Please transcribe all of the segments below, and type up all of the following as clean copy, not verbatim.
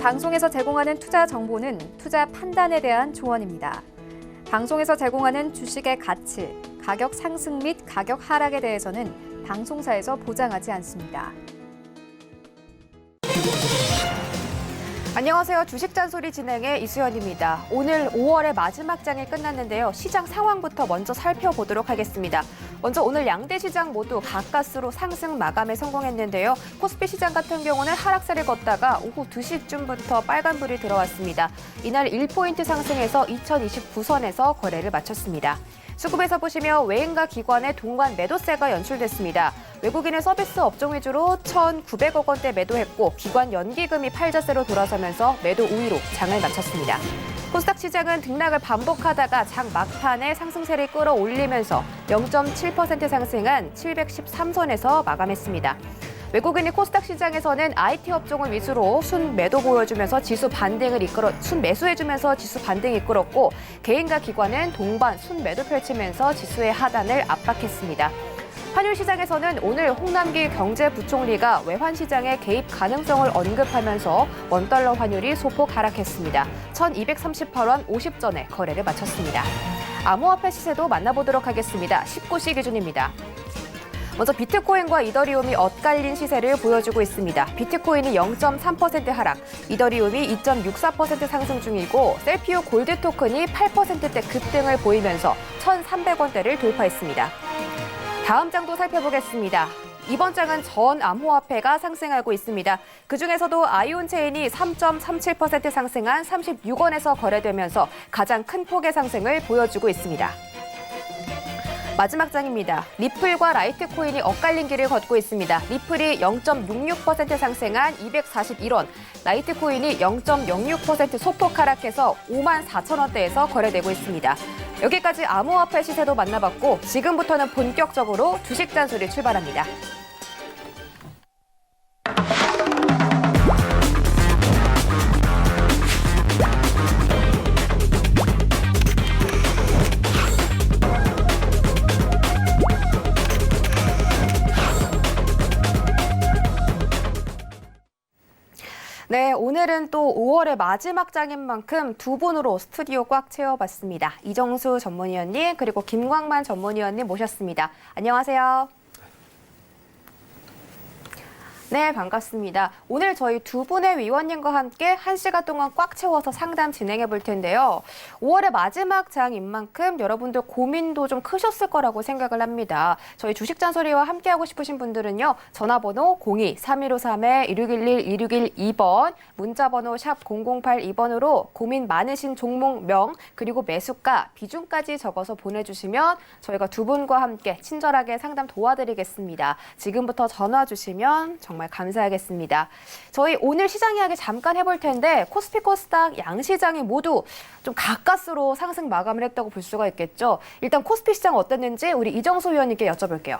방송에서 제공하는 투자 정보는 투자 판단에 대한 조언입니다. 방송에서 제공하는 주식의 가치, 가격 상승 및 가격 하락에 대해서는 방송사에서 보장하지 않습니다. 안녕하세요. 주식잔소리 진행의 이수연입니다. 오늘 5월의 마지막 장이 끝났는데요. 시장 상황부터 먼저 살펴보도록 하겠습니다. 먼저 오늘 양대 시장 모두 가까스로 상승 마감에 성공했는데요. 코스피 시장 같은 경우는 하락세를 걷다가 오후 2시쯤부터 빨간불이 들어왔습니다. 이날 1포인트 상승해서 2029선에서 거래를 마쳤습니다. 수급에서 보시면 외인과 기관의 동반 매도세가 연출됐습니다. 외국인의 서비스 업종 위주로 1,900억 원대 매도했고 기관 연기금이 팔자세로 돌아서면서 매도 우위로 장을 마쳤습니다. 코스닥 시장은 등락을 반복하다가 장 막판에 상승세를 끌어올리면서 0.7% 상승한 713선에서 마감했습니다. 외국인이 코스닥 시장에서는 IT 업종을 위주로 순매도 보여주면서 순매수해주면서 지수 반등을 이끌었고 개인과 기관은 동반 순매도 펼치면서 지수의 하단을 압박했습니다. 환율 시장에서는 오늘 홍남기 경제부총리가 외환시장의 개입 가능성을 언급하면서 원달러 환율이 소폭 하락했습니다. 1,238원 50전에 거래를 마쳤습니다. 암호화폐 시세도 만나보도록 하겠습니다. 19시 기준입니다. 먼저 비트코인과 이더리움이 엇갈린 시세를 보여주고 있습니다. 비트코인이 0.3% 하락, 이더리움이 2.64% 상승 중이고 셀피오 골드 토큰이 8%대 급등을 보이면서 1,300원대를 돌파했습니다. 다음 장도 살펴보겠습니다. 이번 장은 전 암호화폐가 상승하고 있습니다. 그중에서도 아이온체인이 3.37% 상승한 36원에서 거래되면서 가장 큰 폭의 상승을 보여주고 있습니다. 마지막 장입니다. 리플과 라이트코인이 엇갈린 길을 걷고 있습니다. 리플이 0.66% 상승한 241원, 라이트코인이 0.06% 소폭 하락해서 54,000원대에서 거래되고 있습니다. 여기까지 암호화폐 시세도 만나봤고 지금부터는 본격적으로 주식 잔소리 출발합니다. 네, 오늘은 또 5월의 마지막 장인 만큼 두 분으로 스튜디오 꽉 채워봤습니다. 이정수 전문위원님 그리고 김광만 전문위원님 모셨습니다. 안녕하세요. 네, 반갑습니다. 오늘 저희 두 분의 위원님과 함께 1시간 동안 꽉 채워서 상담 진행해 볼 텐데요. 5월의 마지막 장인 만큼 여러분들 고민도 좀 크셨을 거라고 생각을 합니다. 저희 주식잔소리와 함께하고 싶으신 분들은요. 전화번호 02-3153-1611-2612번, 문자번호 샵 0082번으로 고민 많으신 종목명 그리고 매수가, 비중까지 적어서 보내주시면 저희가 두 분과 함께 친절하게 상담 도와드리겠습니다. 지금부터 전화 주시면 정말 감사하겠습니다. 저희 오늘 시장 이야기 잠깐 해볼 텐데 코스피 코스닥 양시장이 모두 좀 가까스로 상승 마감을 했다고 볼 수가 있겠죠. 일단 코스피 시장 어땠는지 우리 이정수 위원님께 여쭤볼게요.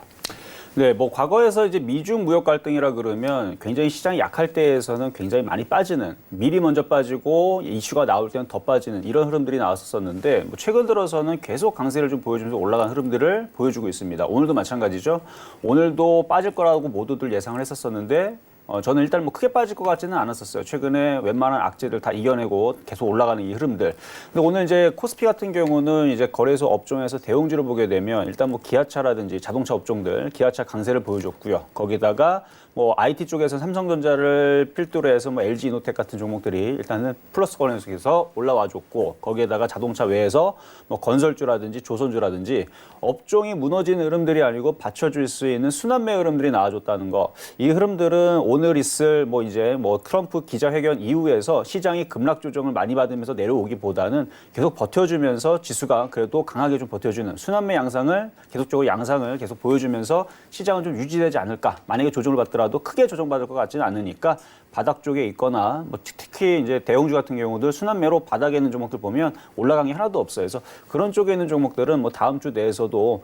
네, 뭐 과거에서 이제 미중 무역 갈등이라 그러면 굉장히 시장이 약할 때에서는 굉장히 많이 빠지는, 미리 먼저 빠지고 이슈가 나올 때는 더 빠지는 이런 흐름들이 나왔었는데 뭐 최근 들어서는 계속 강세를 좀 보여주면서 올라간 흐름들을 보여주고 있습니다. 오늘도 마찬가지죠. 오늘도 빠질 거라고 모두들 예상을 했었었는데 저는 일단 뭐 크게 빠질 것 같지는 않았었어요. 최근에 웬만한 악재를 다 이겨내고 계속 올라가는 이 흐름들. 근데 오늘 이제 코스피 같은 경우는 이제 거래소 업종에서 대형주를 보게 되면 일단 뭐 기아차라든지 자동차 업종들, 기아차 강세를 보여줬고요. 거기다가 뭐 IT 쪽에서 삼성전자를 필두로 해서 뭐 LG 이노텍 같은 종목들이 일단은 플러스권에서 올라와줬고 거기에다가 자동차 외에서 뭐 건설주라든지 조선주라든지 업종이 무너지는 흐름들이 아니고 받쳐줄 수 있는 순환매 흐름들이 나와줬다는 거. 이 흐름들은 오늘 있을 뭐 이제 뭐 트럼프 기자회견 이후에서 시장이 급락 조정을 많이 받으면서 내려오기보다는 계속 버텨주면서 지수가 그래도 강하게 좀 버텨주는 순환매 양상을 계속적으로 양상을 계속 보여주면서 시장은 좀 유지되지 않을까. 만약에 조정을 받더라도 크게 조정받을 것 같지는 않으니까 바닥 쪽에 있거나 뭐 특히 이제 대형주 같은 경우도 순환매로 바닥에 있는 종목들 보면 올라간 게 하나도 없어요. 그래서 그런 쪽에 있는 종목들은 뭐 다음 주 내에서도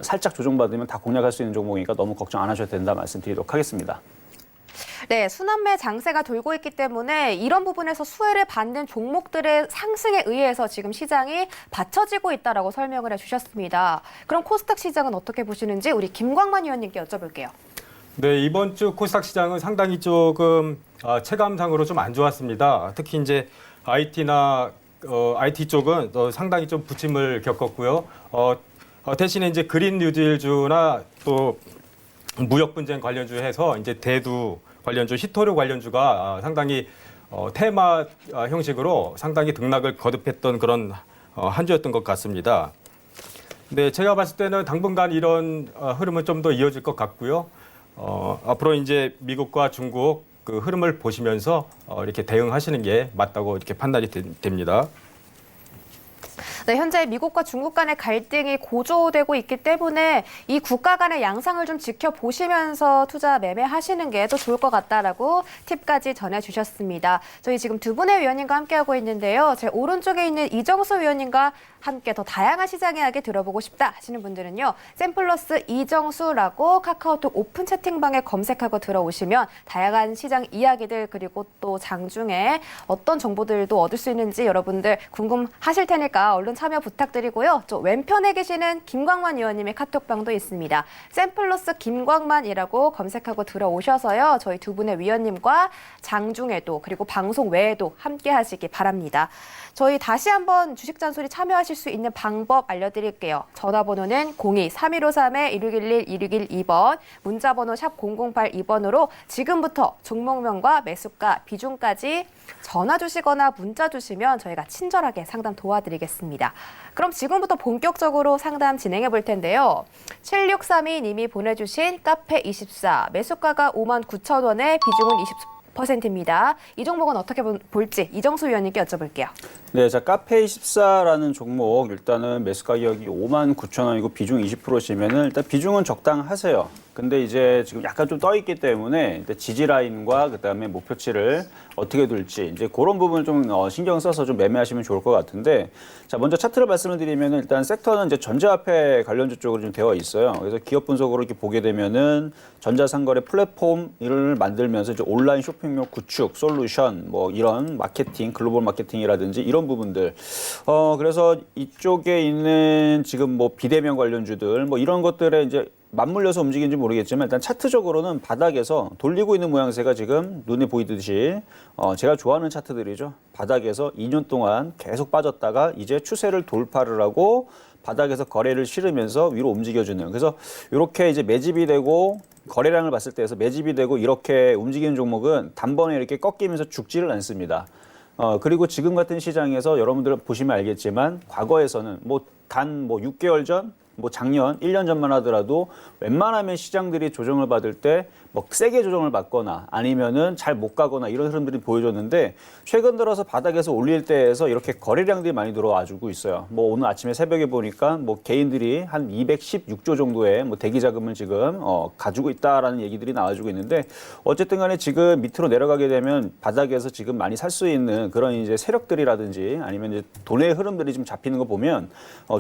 살짝 조정받으면 다 공략할 수 있는 종목이니까 너무 걱정 안 하셔도 된다 말씀드리도록 하겠습니다. 네, 순환매 장세가 돌고 있기 때문에 이런 부분에서 수혜를 받는 종목들의 상승에 의해서 지금 시장이 받쳐지고 있다라고 설명을 해주셨습니다. 그럼 코스닥 시장은 어떻게 보시는지 우리 김광만 위원님께 여쭤볼게요. 네, 이번 주 코스닥 시장은 상당히 조금 체감상으로 좀 안 좋았습니다. 특히 이제 IT나 IT 쪽은 상당히 좀 부침을 겪었고요. 대신에 이제 그린 뉴딜주나 또 무역 분쟁 관련주 해서 이제 대두 관련주, 히토류 관련주가 상당히 테마 형식으로 상당히 등락을 거듭했던 그런 한 주였던 것 같습니다. 네, 제가 봤을 때는 당분간 이런 흐름은 좀 더 이어질 것 같고요. 앞으로 이제 미국과 중국 그 흐름을 보시면서 이렇게 대응하시는 게 맞다고 이렇게 판단이 됩니다. 네, 현재 미국과 중국 간의 갈등이 고조되고 있기 때문에 이 국가 간의 양상을 좀 지켜보시면서 투자 매매하시는 게 더 좋을 것 같다라고 팁까지 전해주셨습니다. 저희 지금 두 분의 위원님과 함께하고 있는데요. 제 오른쪽에 있는 이정수 위원님과 함께 더 다양한 시장 이야기 들어보고 싶다 하시는 분들은요. 샘플러스 이정수라고 카카오톡 오픈 채팅방에 검색하고 들어오시면 다양한 시장 이야기들 그리고 또 장중에 어떤 정보들도 얻을 수 있는지 여러분들 궁금하실 테니까 얼른 참여 부탁드리고요. 저 왼편에 계시는 김광만 의원님의 카톡방도 있습니다. 샘플러스 김광만이라고 검색하고 들어오셔서요. 저희 두 분의 위원님과 장중에도 그리고 방송 외에도 함께 하시기 바랍니다. 저희 다시 한번 주식 잔소리 참여하실 수 있는 방법 알려드릴게요. 전화번호는 02-3153-1611-2612번, 문자번호 샵 0082번으로 지금부터 종목명과 매수가, 비중까지 전화 주시거나 문자 주시면 저희가 친절하게 상담 도와드리겠습니다. 그럼 지금부터 본격적으로 상담 진행해 볼 텐데요. 7632님이 보내주신 카페24, 매수가가 59,000원에 비중은 20%입니다. 이 종목은 어떻게 볼지 이정수 위원님께 여쭤볼게요. 네, 자 카페24라는 종목 일단은 매수 가격이 59,000원이고 비중 20%시면은 일단 비중은 적당하세요. 근데 이제 지금 약간 좀 떠 있기 때문에 일단 지지 라인과 그다음에 목표치를 어떻게 둘지 이제 그런 부분을 좀 신경 써서 좀 매매하시면 좋을 것 같은데, 자 먼저 차트를 말씀을 드리면 일단 섹터는 이제 전자화폐 관련주 쪽으로 좀 되어 있어요. 그래서 기업 분석으로 이렇게 보게 되면은 전자상거래 플랫폼을 만들면서 이제 온라인 쇼핑몰 구축, 솔루션, 뭐 이런 마케팅, 글로벌 마케팅이라든지 이런 부분들. 그래서 이쪽에 있는 지금 뭐 비대면 관련주들 뭐 이런 것들에 이제 맞물려서 움직이는지 모르겠지만 일단 차트적으로는 바닥에서 돌리고 있는 모양새가 지금 눈에 보이듯이 제가 좋아하는 차트들이죠. 바닥에서 2년 동안 계속 빠졌다가 이제 추세를 돌파를 하고 바닥에서 거래를 실으면서 위로 움직여주는, 그래서 이렇게 이제 매집이 되고 거래량을 봤을 때에서 매집이 되고 이렇게 움직이는 종목은 단번에 이렇게 꺾이면서 죽지를 않습니다. 그리고 지금 같은 시장에서 여러분들 보시면 알겠지만 과거에서는 단 6개월 전, 작년, 1년 전만 하더라도 웬만하면 시장들이 조정을 받을 때 세게 조정을 받거나 아니면은 잘 못 가거나 이런 흐름들이 보여줬는데, 최근 들어서 바닥에서 올릴 때에서 이렇게 거래량들이 많이 들어와주고 있어요. 오늘 아침에 새벽에 보니까 개인들이 한 216조 정도의 대기 자금을 지금 가지고 있다라는 얘기들이 나와주고 있는데, 어쨌든 간에 지금 밑으로 내려가게 되면 바닥에서 지금 많이 살 수 있는 그런 이제 세력들이라든지 아니면 이제 돈의 흐름들이 좀 잡히는 거 보면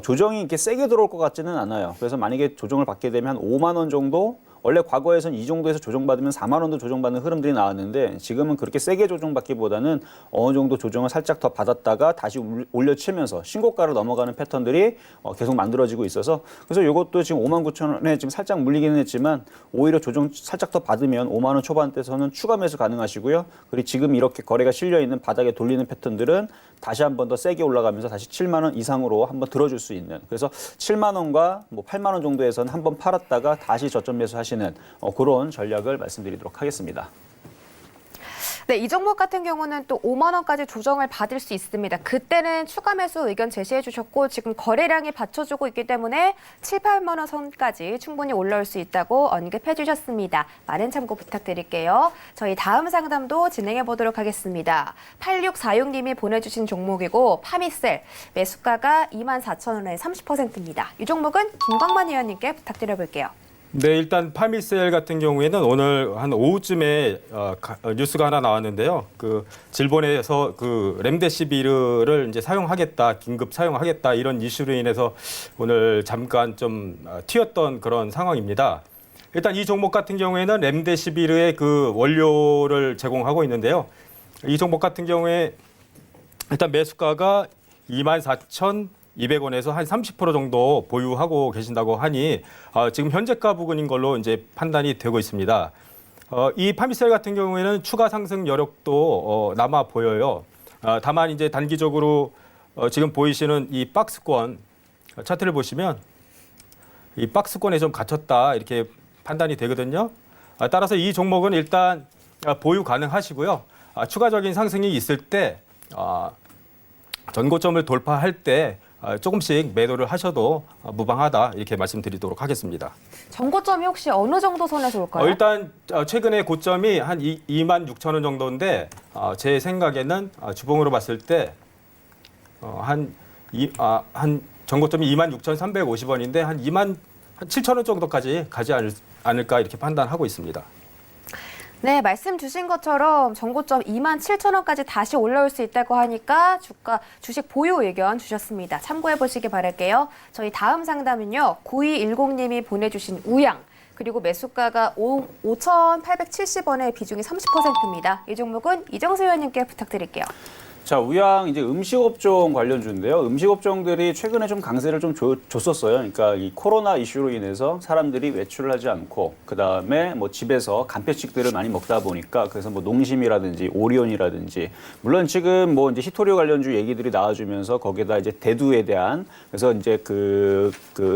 조정이 이렇게 세게 들어올 것 같지는 않아요. 그래서 만약에 조정을 받게 되면 한 5만 원 정도, 원래 과거에선 이 정도에서 조정받으면 4만 원도 조정받는 흐름들이 나왔는데 지금은 그렇게 세게 조정받기보다는 어느 정도 조정을 살짝 더 받았다가 다시 올려치면서 신고가로 넘어가는 패턴들이 계속 만들어지고 있어서, 그래서 이것도 지금 59,000원에 지금 살짝 물리기는 했지만 오히려 조정 살짝 더 받으면 5만 원 초반대에서는 추가 매수 가능하시고요. 그리고 지금 이렇게 거래가 실려 있는 바닥에 돌리는 패턴들은 다시 한 번 더 세게 올라가면서 다시 7만 원 이상으로 한번 들어줄 수 있는, 그래서 7만 원과 8만 원 정도에서는 한번 팔았다가 다시 저점 매수하시는 그런 전략을 말씀드리도록 하겠습니다. 네, 이 종목 같은 경우는 또 5만 원까지 조정을 받을 수 있습니다. 그때는 추가 매수 의견 제시해 주셨고 지금 거래량이 받쳐주고 있기 때문에 7, 8만 원 선까지 충분히 올라올 수 있다고 언급해 주셨습니다. 많은 참고 부탁드릴게요. 저희 다음 상담도 진행해 보도록 하겠습니다. 8646님이 보내주신 종목이고 파미셀, 매수가가 24,000원에 30%입니다. 이 종목은 김광만 의원님께 부탁드려 볼게요. 네, 일단 파미셀 같은 경우에는 오늘 한 오후쯤에 뉴스가 하나 나왔는데요. 질본에서 렘데시비르를 이제 사용하겠다, 긴급 사용하겠다 이런 이슈로 인해서 오늘 잠깐 좀 튀었던 그런 상황입니다. 일단 이 종목 같은 경우에는 렘데시비르의 원료를 제공하고 있는데요. 이 종목 같은 경우에 일단 매수가가 24,000 200원에서 한 30% 정도 보유하고 계신다고 하니 지금 현재가 부근인 걸로 이제 판단이 되고 있습니다. 이 파미셀 같은 경우에는 추가 상승 여력도 남아 보여요. 다만 이제 단기적으로 지금 보이시는 이 박스권 차트를 보시면 이 박스권에 좀 갇혔다 이렇게 판단이 되거든요. 따라서 이 종목은 일단 보유 가능하시고요. 추가적인 상승이 있을 때 전고점을 돌파할 때 조금씩 매도를 하셔도 무방하다 이렇게 말씀드리도록 하겠습니다. 정고점이 혹시 어느 정도 선에서 올까요? 일단 최근에 고점이 한 26,000원 정도인데 제 생각에는 주봉으로 봤을 때 한 전고점이 26,350원인데 한 27,000원 정도까지 가지 않을까 이렇게 판단하고 있습니다. 네, 말씀 주신 것처럼 전고점 27,000원까지 다시 올라올 수 있다고 하니까 주식 보유 의견 주셨습니다. 참고해 보시기 바랄게요. 저희 다음 상담은요. 9210님이 보내주신 우양. 그리고 매수가가 5,870원의 비중이 30%입니다. 이 종목은 이정수 의원님께 부탁드릴게요. 자, 우양 이제 음식업종 관련주인데요. 음식업종들이 최근에 좀 강세를 좀 줬었어요. 그러니까 이 코로나 이슈로 인해서 사람들이 외출을 하지 않고 그다음에 뭐 집에서 간편식들을 많이 먹다 보니까 그래서 뭐 농심이라든지 오리온이라든지 물론 지금 뭐 이제 히토리오 관련주 얘기들이 나와주면서 거기에다 이제 대두에 대한 그래서 이제 그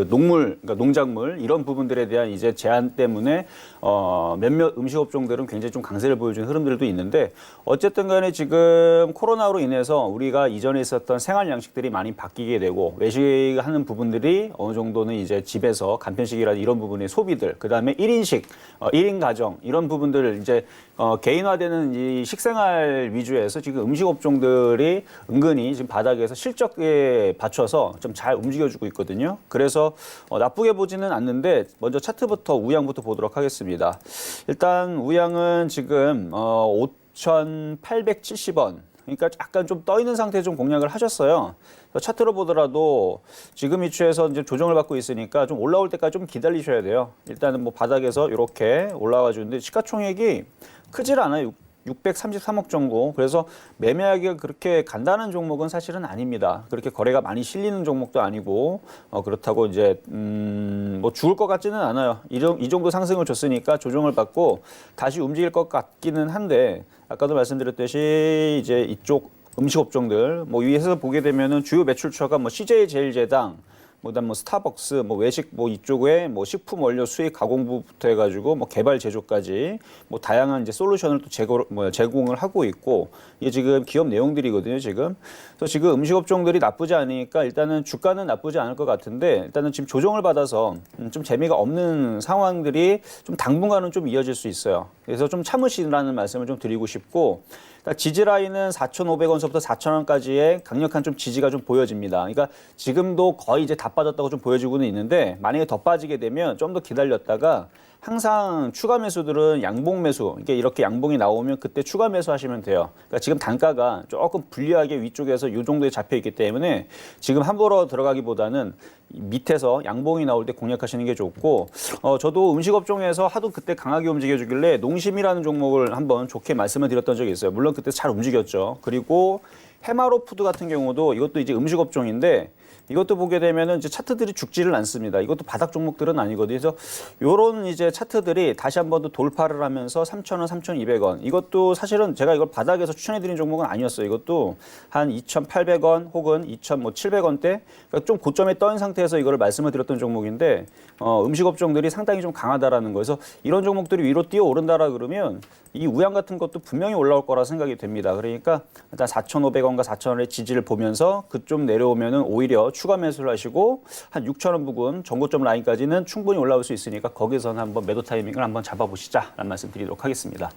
농물 그러니까 농작물 이런 부분들에 대한 이제 제한 때문에 몇몇 음식업종들은 굉장히 좀 강세를 보여주는 흐름들도 있는데 어쨌든 간에 지금 코로나로 인해서 우리가 이전에 있었던 생활 양식들이 많이 바뀌게 되고 외식하는 부분들이 어느 정도는 이제 집에서 간편식이라든지 이런 부분의 소비들, 그다음에 1인식, 1인 가정 이런 부분들을 이제 개인화되는 이 식생활 위주에서 지금 음식업종들이 은근히 지금 바닥에서 실적에 받쳐서 좀 잘 움직여주고 있거든요. 그래서 나쁘게 보지는 않는데 먼저 차트부터 우양부터 보도록 하겠습니다. 일단 우양은 지금 5,870원. 그러니까 약간 좀 떠 있는 상태에 좀 공략을 하셨어요. 차트로 보더라도 지금 위치에서 이제 조정을 받고 있으니까 좀 올라올 때까지 좀 기다리셔야 돼요. 일단은 뭐 바닥에서 이렇게 올라와 주는데 시가총액이 크질 않아요. 633억 정도. 그래서 매매하기가 그렇게 간단한 종목은 사실은 아닙니다. 그렇게 거래가 많이 실리는 종목도 아니고 그렇다고 이제 뭐 죽을 것 같지는 않아요. 이 정도 상승을 줬으니까 조정을 받고 다시 움직일 것 같기는 한데 아까도 말씀드렸듯이 이제 이쪽 음식업종들 뭐 위에서 보게 되면은 주요 매출처가 뭐 CJ 제일제당 그다음 뭐 스타벅스, 뭐 외식, 뭐 이쪽에 뭐 식품 원료 수입 가공부부터 해가지고 뭐 개발 제조까지 뭐 다양한 이제 솔루션을 또 제공을 하고 있고 이게 지금 기업 내용들이거든요 지금. 그래서 지금 음식업종들이 나쁘지 않으니까 일단은 주가는 나쁘지 않을 것 같은데 일단은 지금 조정을 받아서 좀 재미가 없는 상황들이 좀 당분간은 좀 이어질 수 있어요. 그래서 좀 참으시라는 말씀을 좀 드리고 싶고. 그러니까 지지 라인은 4,500원서부터 4,000원까지의 강력한 좀 지지가 좀 보여집니다. 그러니까 지금도 거의 이제 다 빠졌다고 좀 보여지고는 있는데 만약에 더 빠지게 되면 좀 더 기다렸다가 항상 추가 매수들은 양봉 매수, 이렇게 양봉이 나오면 그때 추가 매수하시면 돼요. 그러니까 지금 단가가 조금 불리하게 위쪽에서 이 정도에 잡혀 있기 때문에 지금 함부로 들어가기보다는 밑에서 양봉이 나올 때 공략하시는 게 좋고 저도 음식업종에서 하도 그때 강하게 움직여주길래 농심이라는 종목을 한번 좋게 말씀을 드렸던 적이 있어요. 물론 그때 잘 움직였죠. 그리고 해마로푸드 같은 경우도 이것도 이제 음식업종인데 이것도 보게 되면은 이제 차트들이 죽지를 않습니다. 이것도 바닥 종목들은 아니거든요. 그래서 요런 이제 차트들이 다시 한 번 더 돌파를 하면서 3,000원, 3,200원. 이것도 사실은 제가 이걸 바닥에서 추천해드린 종목은 아니었어요. 이것도 한 2,800원 혹은 2,700원대 그러니까 좀 고점에 떠 있는 상태에서 이거를 말씀을 드렸던 종목인데 음식업종들이 상당히 좀 강하다라는 거에서 이런 종목들이 위로 뛰어오른다라 그러면 이 우양 같은 것도 분명히 올라올 거라 생각이 됩니다. 그러니까 일단 4,500원과 4,000원의 지지를 보면서 그 좀 내려오면은 오히려 추가 매수를 하시고 한 6,000원 부근 전고점 라인까지는 충분히 올라올 수 있으니까 거기서는 한번 매도 타이밍을 한번 잡아보시자라는 말씀 드리도록 하겠습니다.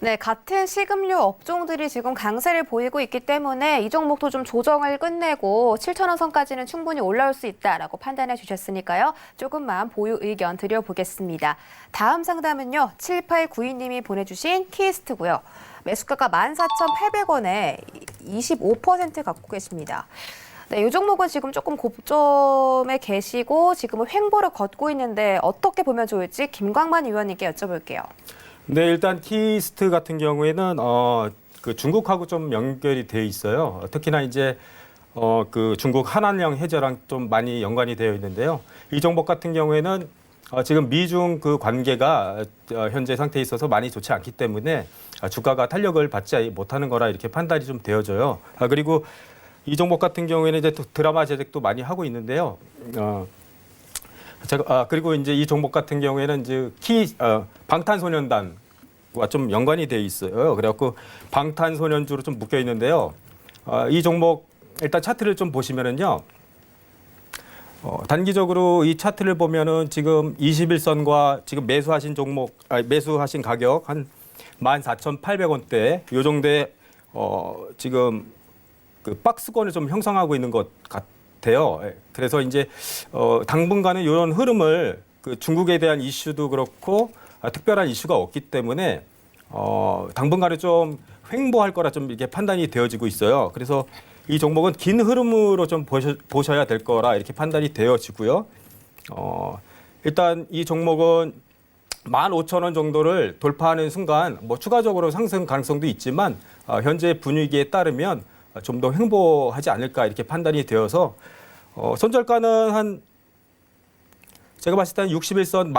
네, 같은 식음료 업종들이 지금 강세를 보이고 있기 때문에 이 종목도 좀 조정을 끝내고 7,000원 선까지는 충분히 올라올 수 있다라고 판단해 주셨으니까요. 조금만 보유 의견 드려보겠습니다. 다음 상담은요. 7892님이 보내주신 키스트고요. 매수가가 14,800원에 25% 갖고 계십니다. 네, 이 종목은 지금 조금 고점에 계시고 지금은 횡보를 걷고 있는데 어떻게 보면 좋을지 김광만 위원님께 여쭤볼게요. 네, 일단 키스트 같은 경우에는 그 중국하고 좀 연결이 돼 있어요. 특히나 이제 그 중국 한한령 해제랑 좀 많이 연관이 되어 있는데요. 이 종목 같은 경우에는 지금 미중 그 관계가 현재 상태에 있어서 많이 좋지 않기 때문에 주가가 탄력을 받지 못하는 거라 이렇게 판단이 좀 되어져요. 그리고 이 종목 같은 경우에는 이제 또 드라마 제작도 많이 하고 있는데요. 그리고 이제 이 종목 같은 경우에는 이제 방탄소년단과 좀 연관이 돼 있어요. 그래갖고 방탄소년주로 좀 묶여 있는데요. 이 종목 일단 차트를 좀 보시면은요. 단기적으로 이 차트를 보면은 지금 21선과 지금 매수하신 가격 한 14,800원대 요 정도에 지금 그 박스권을 좀 형성하고 있는 것 같아요. 그래서 이제 당분간은 이런 흐름을 그 중국에 대한 이슈도 그렇고 특별한 이슈가 없기 때문에 당분간은 좀 횡보할 거라 좀 이렇게 판단이 되어지고 있어요. 그래서 이 종목은 긴 흐름으로 좀 보셔야 될 거라 이렇게 판단이 되어지고요. 일단 이 종목은 15,000원 정도를 돌파하는 순간 뭐 추가적으로 상승 가능성도 있지만 현재 분위기에 따르면 좀 더 횡보하지 않을까 이렇게 판단이 되어서 손절가는 한 제가 봤을 때 61선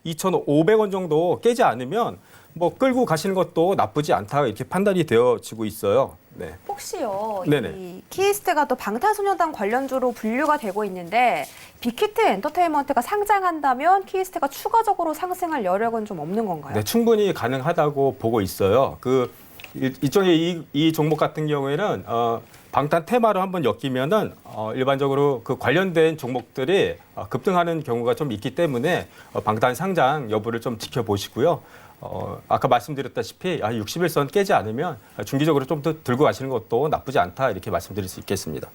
12,500원 정도 깨지 않으면 뭐 끌고 가시는 것도 나쁘지 않다 이렇게 판단이 되어지고 있어요. 네. 혹시요, 네네. 이 키스트가 또 방탄소년단 관련주로 분류가 되고 있는데 빅히트 엔터테인먼트가 상장한다면 키스트가 추가적으로 상승할 여력은 좀 없는 건가요? 네, 충분히 가능하다고 보고 있어요. 이쪽에 이 종목 같은 경우에는 방탄 테마로 한번 엮이면은 일반적으로 그 관련된 종목들이 급등하는 경우가 좀 있기 때문에 방탄 상장 여부를 좀 지켜보시고요. 아까 말씀드렸다시피 61선 깨지 않으면 중기적으로 좀 더 들고 가시는 것도 나쁘지 않다 이렇게 말씀드릴 수 있겠습니다.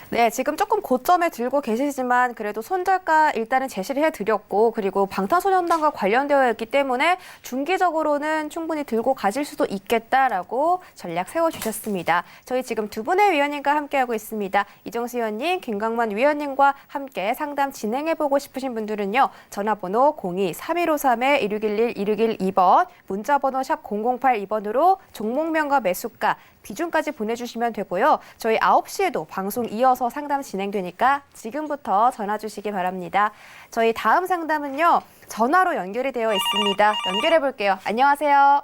네, 지금 조금 고점에 들고 계시지만 그래도 손절가 일단은 제시를 해드렸고 그리고 방탄소년단과 관련되어 있기 때문에 중기적으로는 충분히 들고 가실 수도 있겠다라고 전략 세워주셨습니다. 저희 지금 두 분의 위원님과 함께하고 있습니다. 이정수 위원님, 김광만 위원님과 함께 상담 진행해보고 싶으신 분들은요. 전화번호 02-3153-1611-1612번, 문자번호 샵 0082번으로 종목명과 매수가, 비중까지 보내주시면 되고요. 저희 9시에도 방송 이어서 상담 진행되니까 지금부터 전화 주시기 바랍니다. 저희 다음 상담은요. 전화로 연결이 되어 있습니다. 연결해 볼게요. 안녕하세요.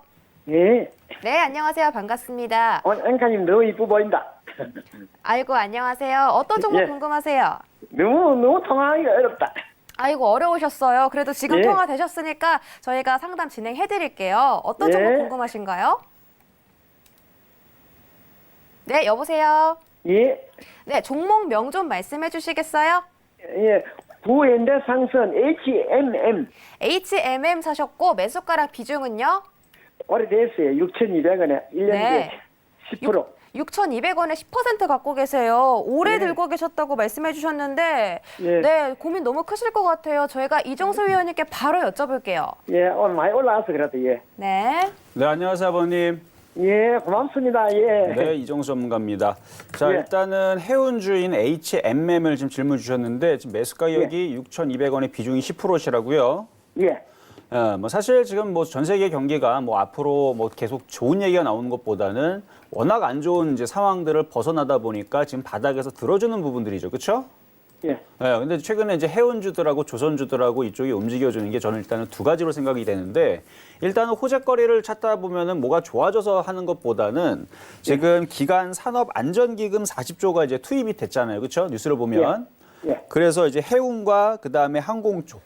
예. 네, 안녕하세요. 반갑습니다. 앵카님 너무 이쁘 보인다. 아이고, 안녕하세요. 어떤 종목 예. 궁금하세요? 너무 통화하기가 어렵다. 아이고, 어려우셨어요. 그래도 지금 예. 통화 되셨으니까 저희가 상담 진행해 드릴게요. 어떤 예. 종목 궁금하신가요? 네, 여보세요. 예. 네, 종목명 좀 말씀해 주시겠어요? 예. 구현대상선 HMM HMM 사셨고 매수가랑 비중은요? 오래됐어요. 6,200원에 1년 네. 뒤에 10%. 6,200원에 10% 갖고 계세요. 오래 네. 들고 계셨다고 말씀해 주셨는데 예. 네, 고민 너무 크실 것 같아요. 저희가 이정수 위원님께 바로 여쭤볼게요. 예. 오늘 많이 올라와서 그래도 예. 네. 네, 안녕하세요, 아버님. 예. 고맙습니다. 예. 네, 이정수 전문가입니다. 자, 예. 일단은 해운주인 HMM을 지금 질문 주셨는데 지금 매수 가격이 6,200원의 비중이 10%시라고요. 예. 뭐 사실 지금 뭐 전 세계 경기가 뭐 앞으로 뭐 계속 좋은 얘기가 나오는 것보다는 워낙 안 좋은 이제 상황들을 벗어나다 보니까 지금 바닥에서 들어주는 부분들이죠, 그렇죠? 예. 근데 최근에 이제 해운주들하고 조선주들하고 이쪽이 움직여주는 게 저는 일단은 두 가지로 생각이 되는데 일단은 호재거리를 찾다 보면은 뭐가 좋아져서 하는 것보다는 지금 기간 산업 안전기금 40조가 이제 투입이 됐잖아요, 그렇죠? 뉴스를 보면. 예. 그래서 이제 해운과 그 다음에 항공 쪽.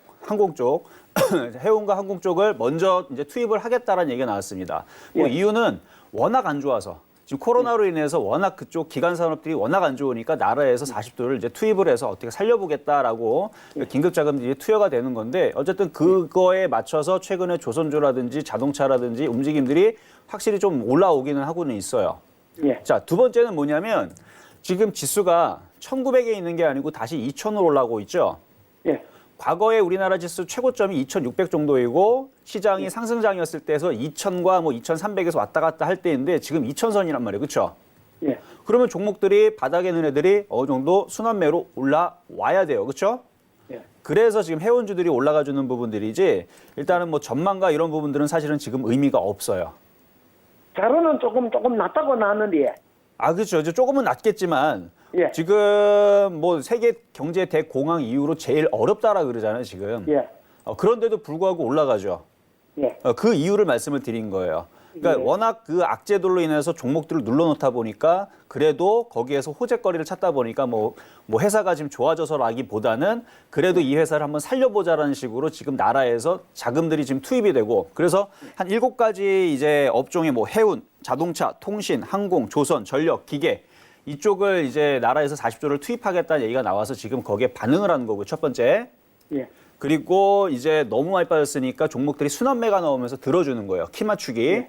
해운과 항공 쪽을 먼저 이제 투입을 하겠다라는 얘기가 나왔습니다. 뭐 예. 이유는 워낙 안 좋아서 지금 코로나로 인해서 워낙 그쪽 기간 산업들이 워낙 안 좋으니까 나라에서 40조를 이제 투입을 해서 어떻게 살려보겠다라고 긴급 자금들이 투여가 되는 건데 어쨌든 그거에 맞춰서 최근에 조선주라든지 자동차라든지 움직임들이 확실히 좀 올라오기는 하고는 있어요. 예. 자, 두 번째는 뭐냐면 지금 지수가 1900에 있는 게 아니고 다시 2000으로 올라오고 있죠. 예. 과거에 우리나라 지수 최고점이 2600 정도이고 시장이 상승장이었을 때에서 2000과 뭐 2300에서 왔다 갔다 할 때인데 지금 2000선이란 말이에요. 그렇죠? 예. 그러면 종목들이 바닥에 있는 애들이 어느 정도 순환매로 올라와야 돼요. 그렇죠? 예. 그래서 지금 해운주들이 올라가 주는 부분들이지 일단은 뭐 전망과 이런 부분들은 사실은 지금 의미가 없어요. 자료는 조금 낮다고 나왔는데 그렇죠. 이제 조금은 낮겠지만 예. 지금 뭐 세계 경제 대공황 이후로 제일 어렵다라 그러잖아요, 지금. 예. 그런데도 불구하고 올라가죠. 예. 그 이유를 말씀을 드린 거예요. 그러니까 예. 워낙 그 악재들로 인해서 종목들을 눌러놓다 보니까 그래도 거기에서 호재거리를 찾다 보니까 뭐 회사가 지금 좋아져서라기보다는 그래도 이 회사를 한번 살려보자라는 식으로 지금 나라에서 자금들이 지금 투입이 되고 그래서 한 7가지 이제 업종의 뭐 해운, 자동차, 통신, 항공, 조선, 전력, 기계 이쪽을 이제 나라에서 40조를 투입하겠다는 얘기가 나와서 지금 거기에 반응을 하는 거고 첫 번째. 예. 그리고 이제 너무 많이 빠졌으니까 종목들이 순환매가 나오면서 들어주는 거예요. 키 맞추기.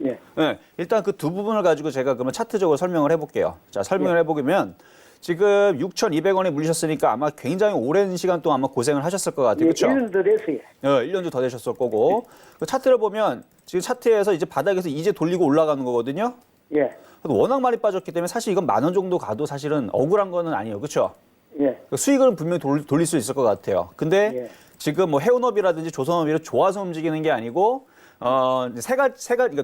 예. 네, 일단 그 두 부분을 가지고 제가 그러면 차트적으로 설명을 해볼게요. 자, 설명을 해보면 지금 6,200원에 물리셨으니까 아마 굉장히 오랜 시간 동안 아마 고생을 하셨을 것 같아요. 예. 그렇죠? 1년 더 됐어요. 1년도 더 되셨을 거고. 그 차트를 보면 지금 차트에서 이제 바닥에서 이제 돌리고 올라가는 거거든요. 예. 워낙 많이 빠졌기 때문에 사실 이건 10,000원 정도 가도 사실은 억울한 거는 아니에요. 그렇죠? 예. 수익은 분명히 돌릴 수 있을 것 같아요. 근데 예. 지금 뭐 해운업이라든지 조선업이 좋아서 움직이는 게 아니고 그러니까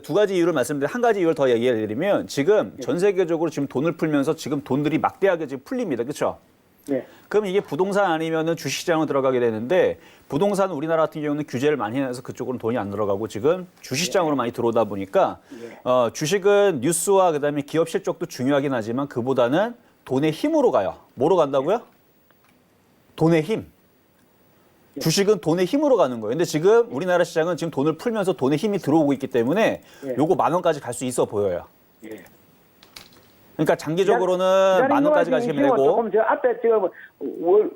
두 가지 이유를 말씀드리면 한 가지 이유를 더 얘기해 드리면 지금 전 세계적으로 지금 돈을 풀면서 지금 돈들이 막대하게 지금 풀립니다. 그렇죠? 예. 그럼 이게 부동산 아니면은 주식시장으로 들어가게 되는데 부동산 우리나라 같은 경우는 규제를 많이 해서 그쪽으로는 돈이 안 들어가고 지금 주식시장으로 많이 들어오다 보니까 주식은 뉴스와 그다음에 기업 실적도 중요하긴 하지만 그보다는 돈의 힘으로 가요. 뭐로 간다고요? 돈의 힘. 주식은 돈의 힘으로 가는 거예요. 근데 지금 우리나라 시장은 지금 돈을 풀면서 돈의 힘이 들어오고 있기 때문에 요거 10,000원까지 갈 수 있어 보여요. 예. 그러니까 장기적으로는 10,000원까지 가시면 되고. 조금 저 앞에 지금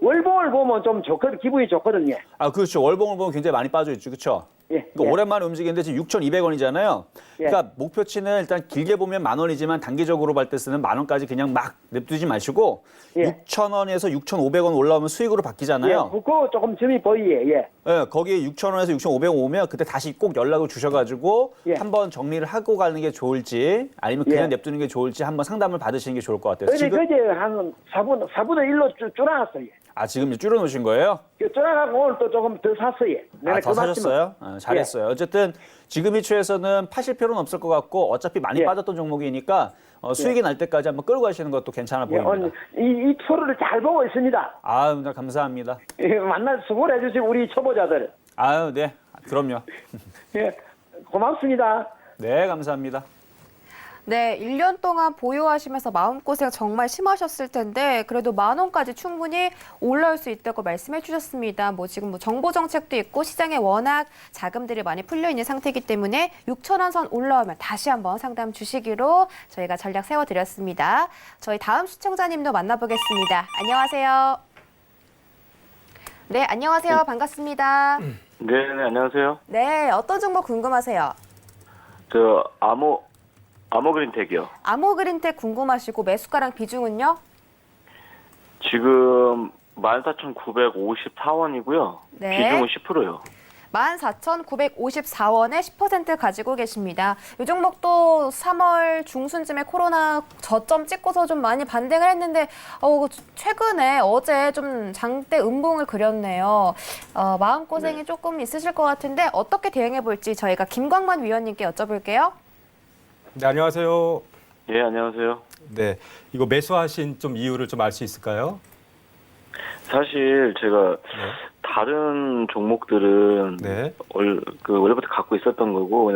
월봉을 보면 좀 좋거든, 기분이 좋거든요. 그렇죠. 월봉을 보면 굉장히 많이 빠져 있죠. 그렇죠? 예. 그러니까 예. 오랜만에 움직이는데 지금 6,200원이잖아요. 예. 그러니까 목표치는 일단 길게 보면 10,000원이지만 단기적으로 볼 때는 10,000원까지 그냥 막 냅두지 마시고 예. 6,000원에서 6,500원 올라오면 수익으로 예. 바뀌잖아요. 그거 조금 점이 보이예. 예. 예, 거기에 6,000원에서 6,500원 오면 그때 다시 꼭 연락을 주셔가지고 예. 한번 정리를 하고 가는 게 좋을지 아니면 그냥 예. 냅두는 게 좋을지 한번 상담을 받으시는 게 좋을 것 같아요. 근데 지금 그제 한 4분의 1로 줄어놨어요. 지금 이제 줄여놓으신 거예요? 줄어가고 오늘 또 조금 더 샀어요. 내가 더 그 말씀은- 사셨어요? 잘했어요. 어쨌든 지금 이 추에서는 파실 필요는 없을 것 같고 어차피 많이 예. 빠졌던 종목이니까 수익이 날 때까지 한번 끌고 가시는 것도 괜찮아 예, 보입니다. 오늘 이 프로를 잘 보고 있습니다. 감사합니다. 예, 만날 수고를 해주신 우리 초보자들. 네, 그럼요. 예, 고맙습니다. 네, 감사합니다. 네, 1년 동안 보유하시면서 마음고생 정말 심하셨을 텐데 그래도 10,000원까지 충분히 올라올 수 있다고 말씀해 주셨습니다. 지금 정보 정책도 있고 시장에 워낙 자금들이 많이 풀려 있는 상태이기 때문에 6,000원 선 올라오면 다시 한번 상담 주시기로 저희가 전략 세워드렸습니다. 저희 다음 시청자님도 만나보겠습니다. 안녕하세요. 네, 안녕하세요. 반갑습니다. 네, 안녕하세요. 네, 어떤 정보 궁금하세요? 저 아모그린텍이요. 아모그린텍 궁금하시고 매수가랑 비중은요? 지금 14,954원이고요. 네. 비중은 10%요. 14,954원에 10% 가지고 계십니다. 이 종목도 3월 중순쯤에 코로나 저점 찍고서 좀 많이 반등을 했는데 최근에 어제 좀 장대 음봉을 그렸네요. 마음고생이 조금 있으실 것 같은데 어떻게 대응해 볼지 저희가 김광만 위원님께 여쭤볼게요. 네, 안녕하세요. 예, 안녕하세요. 네, 이거 매수하신 좀 이유를 좀 알 수 있을까요? 사실 제가 다른 종목들은 네. 원래부터 갖고 있었던 거고,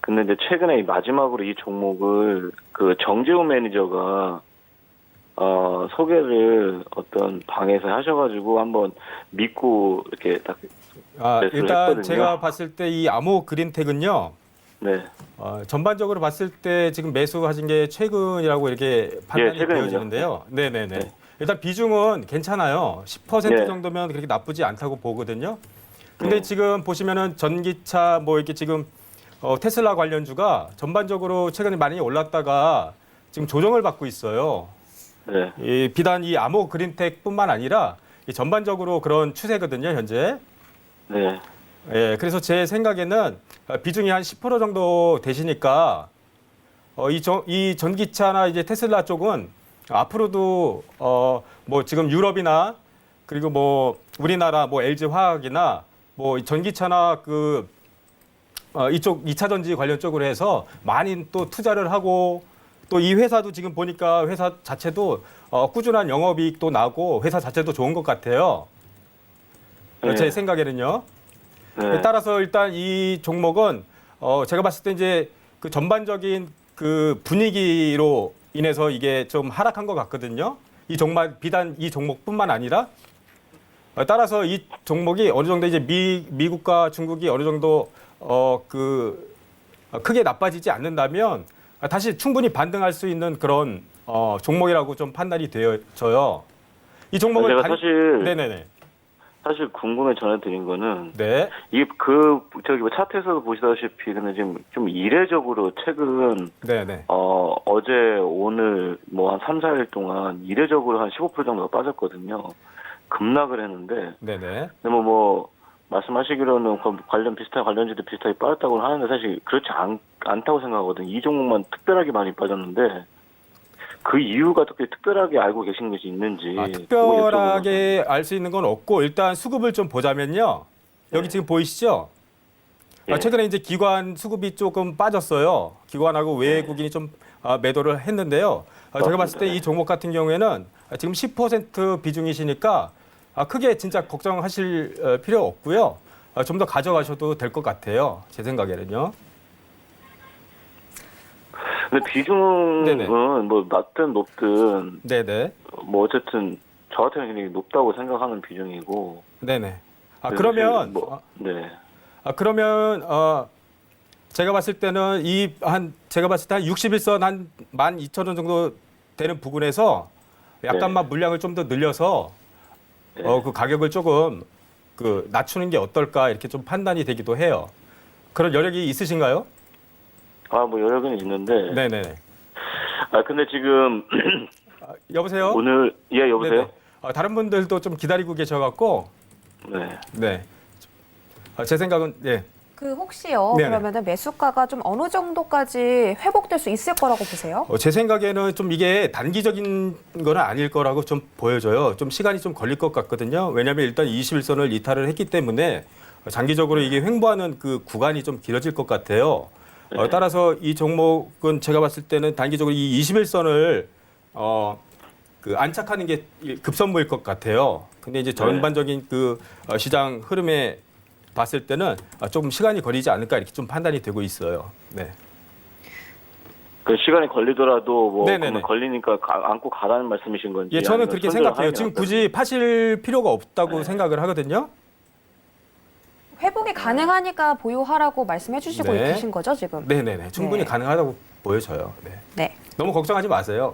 근데 이제 최근에 마지막으로 이 종목을 그 정재훈 매니저가 소개를 어떤 방에서 하셔가지고 한번 믿고 이렇게 딱 매수를 일단 했거든요. 제가 봤을 때 이 아모그린텍은요. 네. 전반적으로 봤을 때 지금 매수하신 게 최근이라고 이렇게 판단이 최근입니다. 되어지는데요. 네네네. 네. 일단 비중은 괜찮아요. 10% 네. 정도면 그렇게 나쁘지 않다고 보거든요. 근데 네. 지금 보시면은 전기차 이렇게 지금 테슬라 관련주가 전반적으로 최근에 많이 올랐다가 지금 조정을 받고 있어요. 네. 비단 이 아모그린텍뿐만 아니라 전반적으로 그런 추세거든요, 현재. 네. 예, 그래서 제 생각에는 비중이 한 10% 정도 되시니까 이 전기차나 이제 테슬라 쪽은 앞으로도 지금 유럽이나 그리고 우리나라 LG 화학이나 전기차나 이쪽 2차 전지 관련 쪽으로 해서 많이 또 투자를 하고 또 이 회사도 지금 보니까 회사 자체도 꾸준한 영업이익도 나고 회사 자체도 좋은 것 같아요. 네. 제 생각에는요. 네. 따라서 일단 이 종목은 제가 봤을 때 이제 그 전반적인 그 분위기로 인해서 이게 좀 하락한 것 같거든요. 이 종목 비단 이 종목뿐만 아니라 따라서 이 종목이 어느 정도 이제 미국과 중국이 어느 정도 크게 나빠지지 않는다면 다시 충분히 반등할 수 있는 그런 종목이라고 좀 판단이 되어져요. 이 종목은 제가 사실 네네네. 사실 궁금해 전해드린 거는 네. 이게 저기 뭐 차트에서도 보시다시피 근데 지금 좀 이례적으로 최근 네네. 어제 오늘 뭐 한 3, 4일 동안 이례적으로 한 15% 정도가 빠졌거든요. 급락을 했는데 네네. 근데 뭐 말씀하시기로는 관련주도 비슷하게 빠졌다고 하는데 사실 그렇지 않다고 생각하거든요. 이 종목만 특별하게 많이 빠졌는데 그 이유가 어떻게 특별하게 알고 계신 것이 있는지. 특별하게 알 수 있는 건 없고 일단 수급을 좀 보자면요. 여기 네. 지금 보이시죠? 예. 최근에 이제 기관 수급이 조금 빠졌어요. 기관하고 외국인이 좀 매도를 했는데요. 제가 봤을 때 이 종목 같은 경우에는 지금 10% 비중이시니까 크게 진짜 걱정하실 필요 없고요. 좀 더 가져가셔도 될 것 같아요. 제 생각에는요. 근데 비중은 네네. 뭐 낮든 높든 네네. 뭐 어쨌든 저 같은 경우는 굉장히 높다고 생각하는 비중이고. 네네. 그래서 그러면 네. 그러면 제가 봤을 때는 제가 봤을 때 한 61선 한 12,000원 정도 되는 부근에서 약간만 물량을 좀 더 늘려서 그 가격을 조금 낮추는 게 어떨까 이렇게 좀 판단이 되기도 해요. 그런 여력이 있으신가요? 뭐 여력은 있는데. 네네. 근데 지금 여보세요? 오늘 여보세요? 네네. 다른 분들도 좀 기다리고 계셔갖고 네. 네. 제 생각은 예. 그 혹시요, 네네. 그러면은 매수가가 좀 어느 정도까지 회복될 수 있을 거라고 보세요? 제 생각에는 좀 이게 단기적인 건 아닐 거라고 좀 보여져요. 좀 시간이 좀 걸릴 것 같거든요. 왜냐하면 일단 21선을 이탈을 했기 때문에 장기적으로 이게 횡보하는 그 구간이 좀 길어질 것 같아요. 따라서 이 종목은 제가 봤을 때는 단기적으로 이 21선을 안착하는 게 급선무일 것 같아요. 근데 이제 전반적인 그 시장 흐름에 봤을 때는 조금 시간이 걸리지 않을까 이렇게 좀 판단이 되고 있어요. 네. 그 시간이 걸리더라도 뭐 네네네. 그러면 걸리니까 안고 가라는 말씀이신 건지. 예, 저는 아니면 그렇게 손절을 생각해요. 하는 게 지금 낫다는 굳이 파실 필요가 없다고 생각을 하거든요. 회복이 가능하니까 보유하라고 말씀해 주시고 네. 계신 거죠, 지금? 네네네. 충분히 네. 가능하다고 보여져요. 네. 네. 너무 걱정하지 마세요.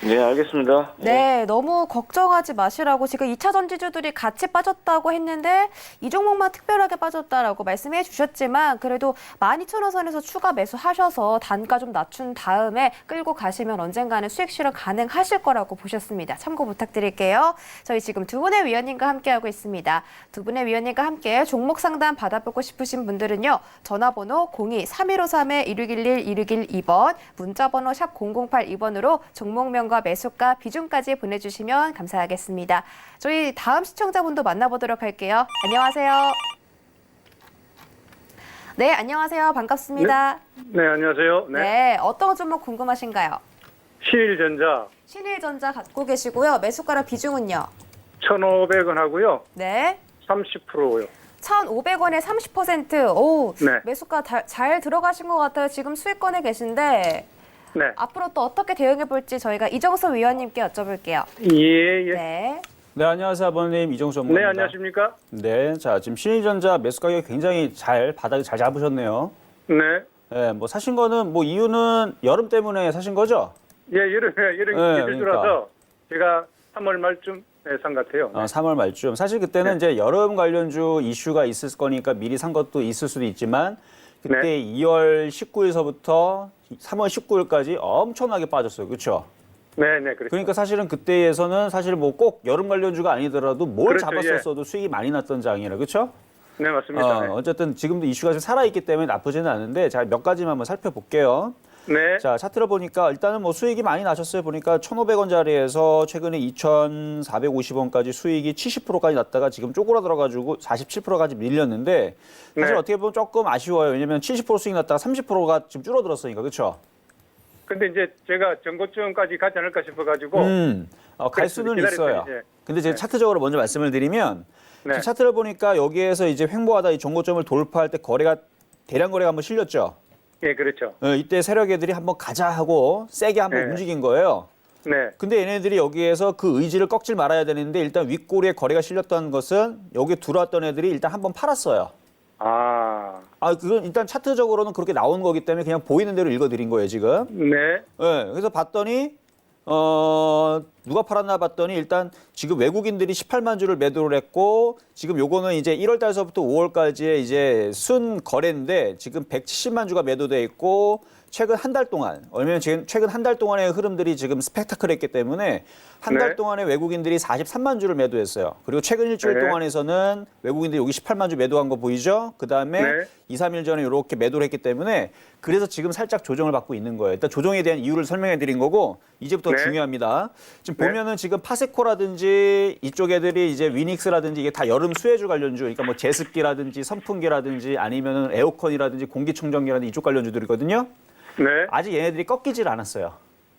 네, 알겠습니다. 네, 너무 걱정하지 마시라고 지금 2차 전지주들이 같이 빠졌다고 했는데 이 종목만 특별하게 빠졌다라고 말씀해 주셨지만 그래도 12,000원 선에서 추가 매수하셔서 단가 좀 낮춘 다음에 끌고 가시면 언젠가는 수익 실현 가능하실 거라고 보셨습니다. 참고 부탁드릴게요. 저희 지금 두 분의 위원님과 함께하고 있습니다. 두 분의 위원님과 함께 종목 상담 받아보고 싶으신 분들은요. 전화번호 02-3153-1611-1612번, 문자번호 샵 0082번으로 종목명과 매수가, 비중까지 보내주시면 감사하겠습니다. 저희 다음 시청자분도 만나보도록 할게요. 안녕하세요. 네, 안녕하세요. 반갑습니다. 네, 안녕하세요. 네, 어떤 종목 궁금하신가요? 신일전자 신일전자 갖고 계시고요. 매수가랑 비중은요? 1,500원 하고요. 네. 30%요. 1,500원에 30%. 오, 네. 매수가 잘 들어가신 것 같아요. 지금 수익권에 계신데 네. 앞으로 또 어떻게 대응해 볼지 저희가 이정수 위원님께 여쭤볼게요. 예, 예. 네. 네, 안녕하세요, 아버님. 이정수 전문가입니다. 네, 안녕하십니까? 네, 자, 지금 신일전자 매수 가격이 굉장히 바닥을 잘 잡으셨네요. 네. 네, 뭐 사신 거는 뭐 이유는 여름 때문에 사신 거죠? 예, 이런 네, 기술주라서 제가 3월 말쯤 산 것 같아요. 네. 3월 말쯤. 사실 그때는 이제 여름 관련주 이슈가 있을 거니까 미리 산 것도 있을 수도 있지만 그때 2월 19일서부터 3월 19일까지 엄청나게 빠졌어요. 그렇죠? 네, 네, 그렇죠. 그러니까 사실은 그때에서는 사실 뭐 꼭 여름 관련주가 아니더라도 뭘 그렇죠, 잡았었어도 수익이 많이 났던 장이라. 그렇죠? 네, 맞습니다. 네. 어쨌든 지금도 이슈가 좀 살아있기 때문에 나쁘지는 않은데 자, 몇 가지만 한번 살펴볼게요. 네. 자, 차트를 보니까 일단은 뭐 수익이 많이 나셨어요. 보니까 1,500원짜리에서 최근에 2,450원까지 수익이 70%까지 났다가 지금 쪼그라들어가지고 47%까지 밀렸는데 사실 네. 어떻게 보면 조금 아쉬워요. 왜냐면 70% 수익 났다가 30%가 지금 줄어들었으니까. 그렇죠? 근데 이제 제가 정고점까지 가지 않을까 싶어가지고. 갈 수는 기다렸더니 있어요. 이제. 근데 제가 네. 차트적으로 먼저 말씀을 드리면 네. 차트를 보니까 여기에서 이제 횡보하다 이 종고점을 돌파할 때 거래가 대량 거래가 한번 실렸죠. 예, 그렇죠. 이때 세력애들이 한번 가자 하고 세게 한번 네. 움직인 거예요. 네. 근데 얘네들이 여기에서 그 의지를 꺾질 말아야 되는데 일단 윗꼬리에 거래가 실렸던 것은 여기 들어왔던 애들이 일단 한번 팔았어요. 그건 일단 차트적으로는 그렇게 나온 거기 때문에 그냥 보이는 대로 읽어드린 거예요, 지금. 네. 네, 그래서 봤더니 누가 팔았나 봤더니 일단 지금 외국인들이 18만 주를 매도를 했고 지금 요거는 이제 1월 달서부터 5월까지의 이제 순 거래인데 지금 170만 주가 매도돼 있고 최근 한 달 동안 왜냐면 지금 최근 한 달 동안의 흐름들이 지금 스펙타클했기 때문에 한 달 네. 동안에 외국인들이 43만 주를 매도했어요. 그리고 최근 일주일 네. 동안에서는 외국인들이 여기 18만 주 매도한 거 보이죠? 그다음에 네. 2, 3일 전에 이렇게 매도를 했기 때문에 그래서 지금 살짝 조정을 받고 있는 거예요. 일단 조정에 대한 이유를 설명해 드린 거고 이제부터 네. 중요합니다. 지금 네. 보면은 지금 파세코라든지 이쪽 애들이 이제 위닉스라든지 이게 다 여름 수혜주 관련주, 그러니까 뭐 제습기라든지 선풍기라든지 아니면은 에어컨이라든지 공기청정기라든지 이쪽 관련주들이거든요. 네. 아직 얘네들이 꺾이질 않았어요.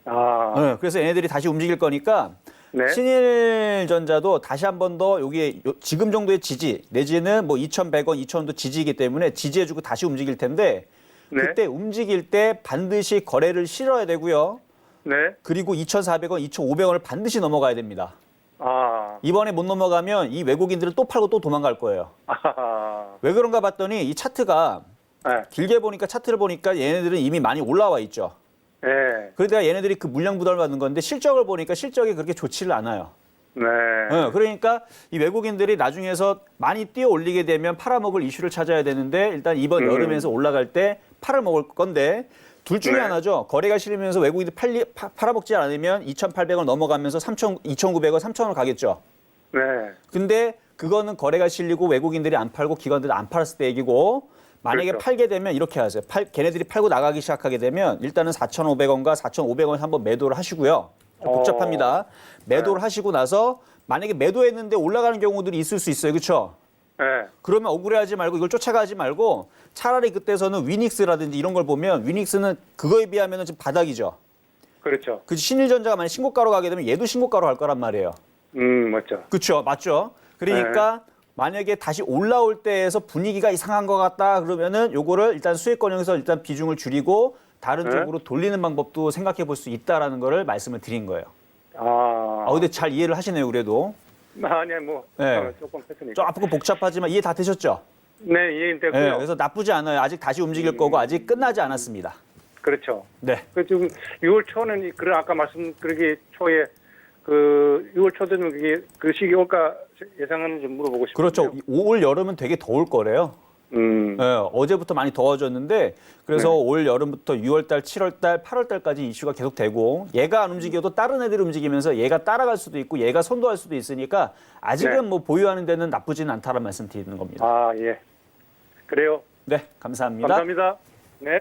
아. 네, 그래서 얘네들이 다시 움직일 거니까 네. 신일전자도 다시 한 번 더 여기에 지금 정도의 지지 내지는 뭐 2,100원, 2,000원도 지지이기 때문에 지지해주고 다시 움직일 텐데 네. 그때 움직일 때 반드시 거래를 실어야 되고요. 네. 그리고 2,400원, 2,500원을 반드시 넘어가야 됩니다. 아. 이번에 못 넘어가면 이 외국인들은 또 팔고 또 도망갈 거예요. 아하. 왜 그런가 봤더니 이 차트가 네. 길게 보니까 차트를 보니까 얘네들은 이미 많이 올라와 있죠. 네. 그러다가 얘네들이 그 물량 부담을 받는 건데 실적을 보니까 실적이 그렇게 좋지를 않아요. 네. 그러니까 이 외국인들이 나중에서 많이 뛰어 올리게 되면 팔아먹을 이슈를 찾아야 되는데 일단 이번 여름에서 올라갈 때 팔아먹을 건데 둘 중에 네. 하나죠. 거래가 실리면서 외국인들이 팔아먹지 않으면 2,800원 넘어가면서 2,900원, 3,000원 가겠죠. 네. 근데 그거는 거래가 실리고 외국인들이 안 팔고 기관들이 안 팔았을 때 얘기고 만약에 그렇죠. 팔게 되면 이렇게 하세요. 걔네들이 팔고 나가기 시작하게 되면 일단은 4,500원과 4,500원 한번 매도를 하시고요. 복잡합니다. 매도를 하시고 나서 만약에 매도했는데 올라가는 경우들이 있을 수 있어요. 그렇죠? 네. 그러면 억울해하지 말고 이걸 쫓아가지 말고 차라리 그때서는 위닉스라든지 이런 걸 보면 위닉스는 그거에 비하면 지금 바닥이죠. 그렇죠. 그 신일전자가 만약 신고가로 가게 되면 얘도 신고가로 갈 거란 말이에요. 맞죠. 그렇죠, 맞죠. 그러니까 만약에 다시 올라올 때에서 분위기가 이상한 것 같다 그러면은 요거를 일단 수익권형에서 일단 비중을 줄이고 다른 쪽으로 돌리는 방법도 생각해 볼 수 있다라는 거를 말씀을 드린 거예요. 근데 잘 이해를 하시네요, 그래도. 아니, 뭐, 네. 조금 했으니까. 조금 복잡하지만 이해 다 되셨죠? 네, 이해되고요. 네, 그래서 나쁘지 않아요. 아직 다시 움직일 거고 아직 끝나지 않았습니다. 그렇죠. 네. 그 지금 6월 초는 그런 아까 그러기 초에 그 6월 초 되면 그게 그 시기 올까 예상하는지 물어보고 싶어요. 그렇죠. 올 여름은 되게 더울 거래요. 네, 어제부터 많이 더워졌는데 그래서 올 여름부터 6월달, 7월달, 8월달까지 이슈가 계속 되고 얘가 안 움직여도 다른 애들이 움직이면서 얘가 따라갈 수도 있고 얘가 선도할 수도 있으니까 아직은 네. 뭐 보유하는 데는 나쁘지는 않다는 말씀 드리는 겁니다. 아, 예. 그래요. 네, 감사합니다. 감사합니다. 네.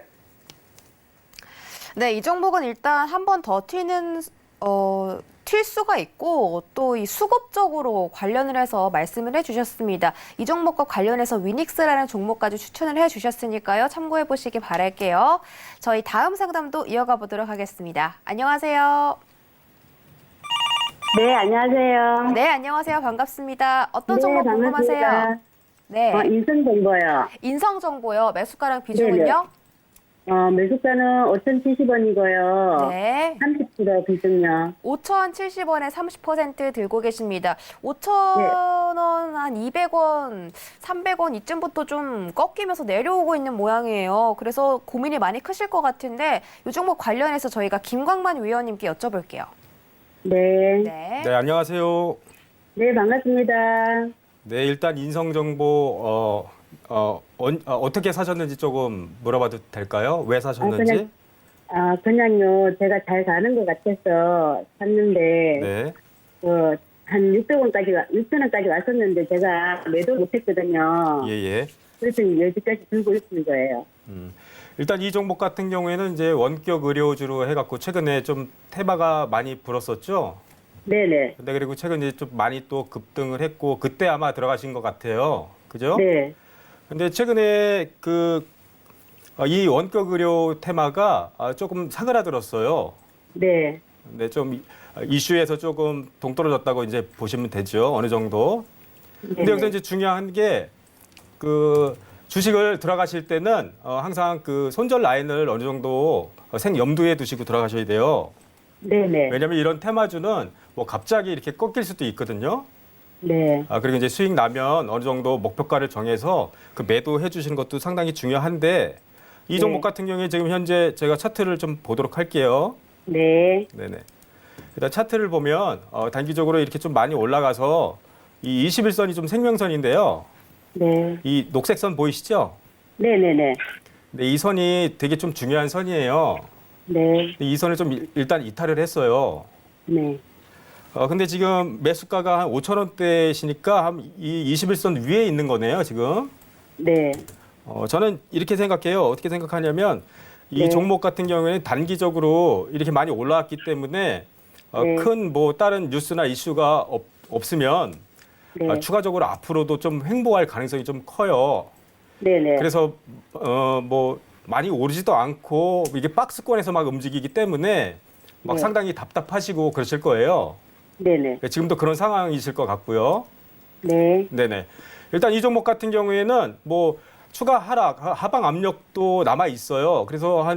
네, 이 종목은 일단 한 번 더 튈 수가 있고 또 이 수급적으로 관련을 해서 말씀을 해주셨습니다. 이 종목과 관련해서 위닉스라는 종목까지 추천을 해주셨으니까요. 참고해 보시기 바랄게요. 저희 다음 상담도 이어가 보도록 하겠습니다. 안녕하세요. 네, 안녕하세요. 네, 안녕하세요. 반갑습니다. 어떤 네, 종목 반갑습니다. 궁금하세요? 네, 인성정보요. 인성정보요. 매수가랑 비중은요? 매수가는 5,070원이고요. 네. 30% 비중요. 5,070원에 30% 들고 계십니다. 5,000원, 한 200원, 300원 이쯤부터 좀 꺾이면서 내려오고 있는 모양이에요. 그래서 고민이 많이 크실 것 같은데 이 종목 관련해서 저희가 김광만 위원님께 여쭤볼게요. 네. 네. 네, 안녕하세요. 네, 반갑습니다. 네, 일단 인성정보 어떻게 사셨는지 조금 물어봐도 될까요? 왜 사셨는지? 그냥요. 제가 잘 가는 것 같아서 샀는데, 네. 한 6,000원까지 왔었는데 제가 매도 못했거든요. 예. 그래서 여기까지 들고 있는 거예요. 일단 이 종목 같은 경우에는 이제 원격 의료주로 해갖고 최근에 좀 테마가 많이 불었었죠. 네네. 근데 그리고 최근에 좀 많이 또 급등을 했고 그때 아마 들어가신 것 같아요. 그죠? 네. 근데 최근에 그 이 원격 의료 테마가 조금 사그라들었어요. 네. 네, 좀 이슈에서 조금 동떨어졌다고 이제 보시면 되죠. 어느 정도. 근데 여기서 이제 중요한 게 그 주식을 들어가실 때는 항상 그 손절 라인을 어느 정도 염두에 두시고 들어가셔야 돼요. 네네. 왜냐하면 이런 테마주는 뭐 갑자기 이렇게 꺾일 수도 있거든요. 네. 그리고 이제 수익 나면 어느 정도 목표가를 정해서 그 매도해 주시는 것도 상당히 중요한데 이 종목 같은 경우에 지금 현재 제가 차트를 좀 보도록 할게요. 네. 네네. 일단 차트를 보면 단기적으로 이렇게 좀 많이 올라가서 이 21선이 좀 생명선인데요. 네. 이 녹색 선 보이시죠? 네네네. 네, 이 선이 되게 좀 중요한 선이에요. 네. 이 선을 좀 일단 이탈을 했어요. 네. 근데 지금 매수가가 한 5,000원대시니까 한 이 21선 위에 있는 거네요, 지금. 네. 저는 이렇게 생각해요. 어떻게 생각하냐면 이 네. 종목 같은 경우에는 단기적으로 이렇게 많이 올라왔기 때문에 네. 큰 뭐 다른 뉴스나 이슈가 없으면 네. 추가적으로 앞으로도 좀 횡보할 가능성이 좀 커요. 네네. 그래서 뭐 많이 오르지도 않고 이게 박스권에서 막 움직이기 때문에 막 네. 상당히 답답하시고 그러실 거예요. 네네. 지금도 그런 상황이실 것 같고요. 네. 네네. 일단 이 종목 같은 경우에는 뭐 추가 하락, 하방 압력도 남아 있어요. 그래서